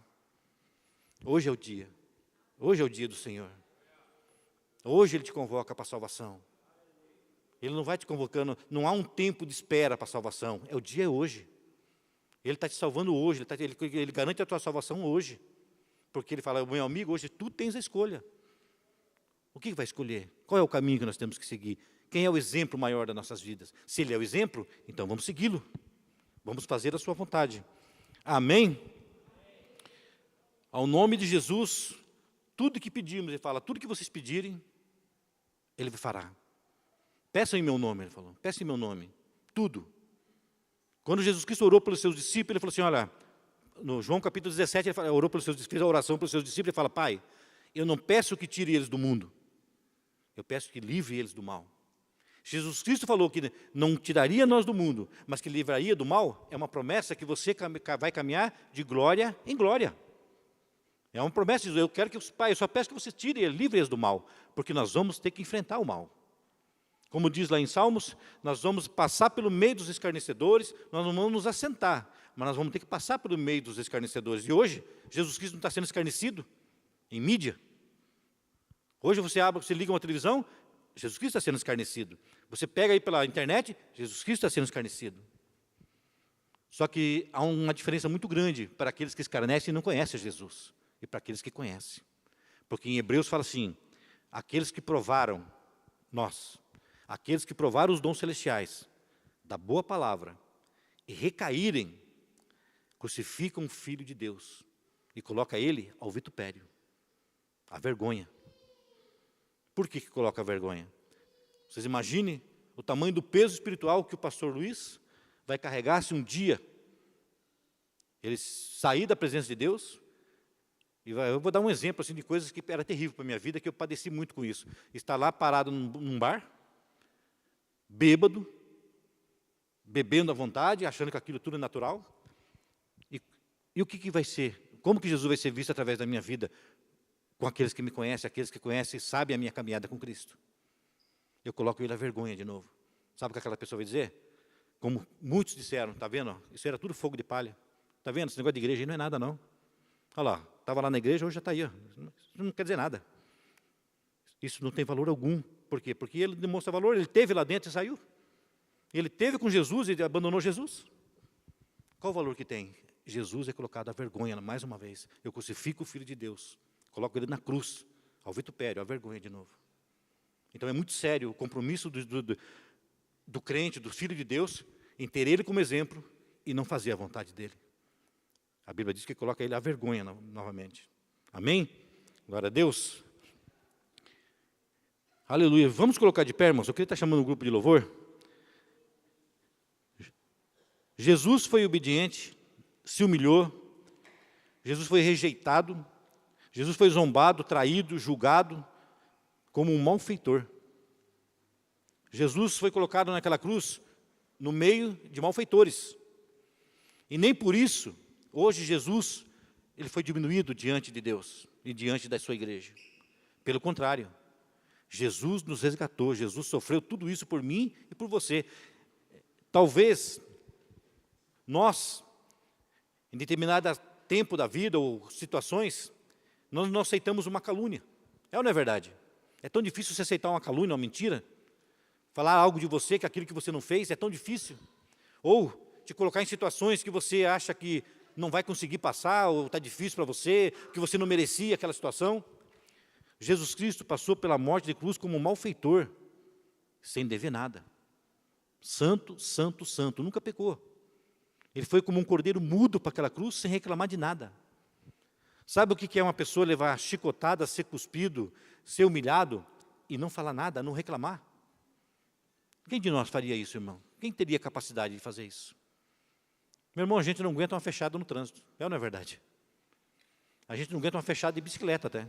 Hoje é o dia do Senhor. Hoje Ele te convoca para a salvação. Ele não vai te convocando, não há um tempo de espera para a salvação, o dia é hoje. Ele está te salvando hoje, ele garante a tua salvação hoje. Porque Ele fala, meu amigo, hoje tu tens a escolha. O que vai escolher? Qual é o caminho que nós temos que seguir? Quem é o exemplo maior das nossas vidas? Se Ele é o exemplo, então vamos segui-lo. Vamos fazer a sua vontade. Amém? Ao nome de Jesus, tudo que pedimos, Ele fala, tudo que vocês pedirem, Ele fará. Peçam em meu nome, Ele falou, peçam em meu nome, tudo. Quando Jesus Cristo orou pelos seus discípulos, Ele falou assim, olha, no João capítulo 17, Ele orou pelos seus discípulos, fez a oração pelos seus discípulos, Ele fala, Pai, eu não peço que tire eles do mundo, eu peço que livre eles do mal. Jesus Cristo falou que não tiraria nós do mundo, mas que livraria do mal, é uma promessa que você vai caminhar de glória em glória. É uma promessa, eu quero que, Pai, eu só peço que você tire e livre eles do mal, porque nós vamos ter que enfrentar o mal. Como diz lá em Salmos, nós vamos passar pelo meio dos escarnecedores, nós não vamos nos assentar, mas nós vamos ter que passar pelo meio dos escarnecedores. E hoje, Jesus Cristo não está sendo escarnecido em mídia. Hoje você liga uma televisão, Jesus Cristo está sendo escarnecido. Você pega aí pela internet, Jesus Cristo está sendo escarnecido. Só que há uma diferença muito grande para aqueles que escarnecem e não conhecem Jesus, e para aqueles que conhecem. Porque em Hebreus fala assim, aqueles que provaram, aqueles que provaram os dons celestiais, da boa palavra, e recaírem, crucificam o Filho de Deus, e coloca ele ao vitupério, a vergonha. Por que coloca a vergonha? Vocês imaginem o tamanho do peso espiritual que o pastor Luiz vai carregar se um dia ele sair da presença de Deus. Eu vou dar um exemplo assim, de coisas que era terrível para a minha vida, que eu padeci muito com isso. Estar lá parado num bar, bêbado, bebendo à vontade, achando que aquilo tudo é natural. E o que vai ser? Como que Jesus vai ser visto através da minha vida? Com aqueles que me conhecem, aqueles que conhecem e sabem a minha caminhada com Cristo. Eu coloco ele à vergonha de novo. Sabe o que aquela pessoa vai dizer? Como muitos disseram, está vendo? Isso era tudo fogo de palha. Está vendo? Esse negócio de igreja aí não é nada, não. Olha lá, estava lá na igreja, hoje já está aí. Ó. Isso não quer dizer nada. Isso não tem valor algum. Por quê? Porque ele demonstra valor, ele teve lá dentro e saiu. Ele teve com Jesus e abandonou Jesus. Qual o valor que tem? Jesus é colocado à vergonha, mais uma vez. Eu crucifico o Filho de Deus. Coloco ele na cruz, ao vitupério, à vergonha de novo. Então é muito sério o compromisso do crente, do Filho de Deus, em ter ele como exemplo e não fazer a vontade dele. A Bíblia diz que coloca ele à vergonha novamente. Amém? Glória a Deus. Aleluia. Vamos colocar de pé, irmãos. Eu queria estar chamando um grupo de louvor. Jesus foi obediente, se humilhou. Jesus foi rejeitado. Jesus foi zombado, traído, julgado como um malfeitor. Jesus foi colocado naquela cruz no meio de malfeitores. E nem por isso, hoje Jesus, ele foi diminuído diante de Deus e diante da sua igreja. Pelo contrário, Jesus nos resgatou, Jesus sofreu tudo isso por mim e por você. Talvez nós, em determinado tempo da vida ou situações, nós não aceitamos uma calúnia. É ou não é verdade? É tão difícil você aceitar uma calúnia, uma mentira? Falar algo de você, que aquilo que você não fez, é tão difícil. Ou te colocar em situações que você acha que não vai conseguir passar, ou está difícil para você, que você não merecia aquela situação. Jesus Cristo passou pela morte de cruz como um malfeitor, sem dever nada. Santo, santo, santo, nunca pecou. Ele foi como um cordeiro mudo para aquela cruz, sem reclamar de nada. Sabe o que é uma pessoa levar chicotada, ser cuspido, ser humilhado, e não falar nada, não reclamar? Quem de nós faria isso, irmão? Quem teria capacidade de fazer isso? Meu irmão, a gente não aguenta uma fechada no trânsito, é ou não é verdade? A gente não aguenta uma fechada de bicicleta até.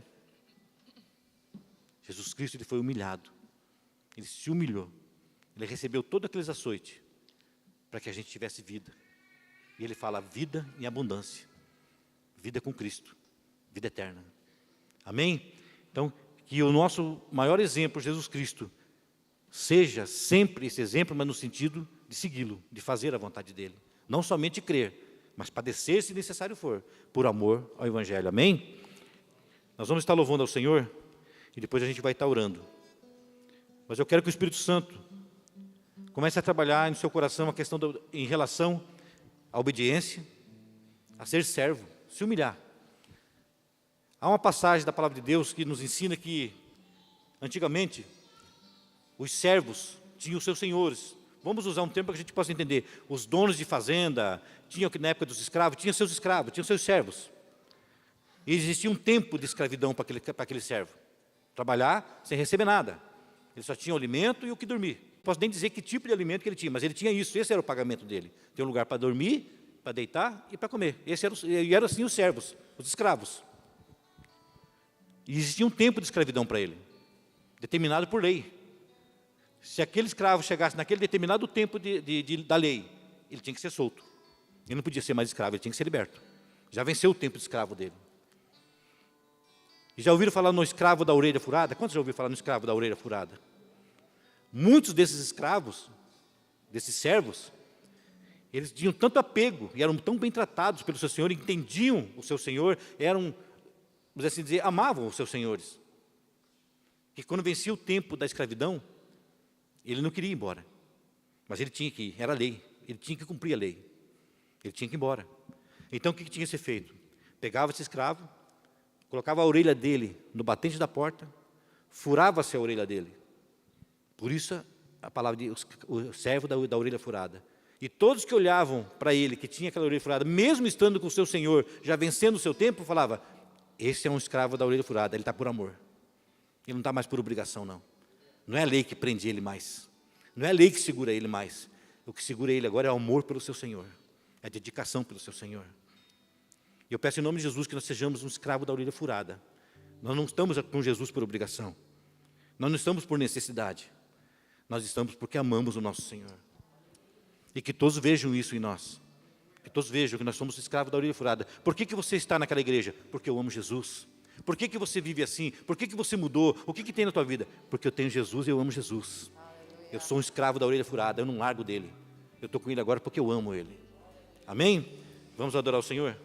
Jesus Cristo, ele foi humilhado, ele se humilhou, ele recebeu todos aqueles açoites, para que a gente tivesse vida. E ele fala vida em abundância, vida com Cristo, vida eterna. Amém? Então, que o nosso maior exemplo, Jesus Cristo, seja sempre esse exemplo, mas no sentido de segui-lo, de fazer a vontade dele. Não somente crer, mas padecer se necessário for, por amor ao Evangelho. Amém? Nós vamos estar louvando ao Senhor, e depois a gente vai estar orando. Mas eu quero que o Espírito Santo comece a trabalhar no seu coração a questão em relação à obediência, a ser servo, se humilhar. Há uma passagem da palavra de Deus que nos ensina que, antigamente, os servos tinham os seus senhores. Vamos usar um termo para que a gente possa entender. Os donos de fazenda, tinham, na época dos escravos, tinham seus escravos, tinham seus servos. E existia um tempo de escravidão para aquele servo. Trabalhar sem receber nada. Ele só tinha o alimento e o que dormir. Não posso nem dizer que tipo de alimento que ele tinha, mas ele tinha isso, esse era o pagamento dele. Tem um lugar para dormir, para deitar e para comer. E eram assim os servos, os escravos. E existia um tempo de escravidão para ele, determinado por lei. Se aquele escravo chegasse naquele determinado tempo da lei, ele tinha que ser solto. Ele não podia ser mais escravo, ele tinha que ser liberto. Já venceu o tempo de escravo dele. E já ouviram falar no escravo da orelha furada? Quantos já ouviram falar no escravo da orelha furada? Muitos desses escravos, desses servos, eles tinham tanto apego e eram tão bem tratados pelo seu senhor, entendiam o seu senhor, vamos assim dizer, amavam os seus senhores. Que quando vencia o tempo da escravidão, ele não queria ir embora, mas ele tinha que ir, era a lei, ele tinha que cumprir a lei, ele tinha que ir embora. Então o que tinha que ser feito? Pegava esse escravo, colocava a orelha dele no batente da porta, furava-se a orelha dele. Por isso a palavra de o servo da orelha furada. E todos que olhavam para ele, que tinha aquela orelha furada, mesmo estando com o seu senhor, já vencendo o seu tempo, falava, esse é um escravo da orelha furada, ele está por amor. Ele não está mais por obrigação, não. Não é a lei que prende ele mais. Não é a lei que segura ele mais. O que segura ele agora é o amor pelo seu Senhor. É a dedicação pelo seu Senhor. E eu peço em nome de Jesus que nós sejamos um escravo da orelha furada. Nós não estamos com Jesus por obrigação. Nós não estamos por necessidade. Nós estamos porque amamos o nosso Senhor. E que todos vejam isso em nós. Que todos vejam que nós somos escravos da orelha furada. Por que você está naquela igreja? Porque eu amo Jesus. Por que você vive assim? Por que você mudou? O que tem na tua vida? Porque eu tenho Jesus e eu amo Jesus. Eu sou um escravo da orelha furada, eu não largo dele. Eu estou com ele agora porque eu amo ele. Amém? Vamos adorar o Senhor?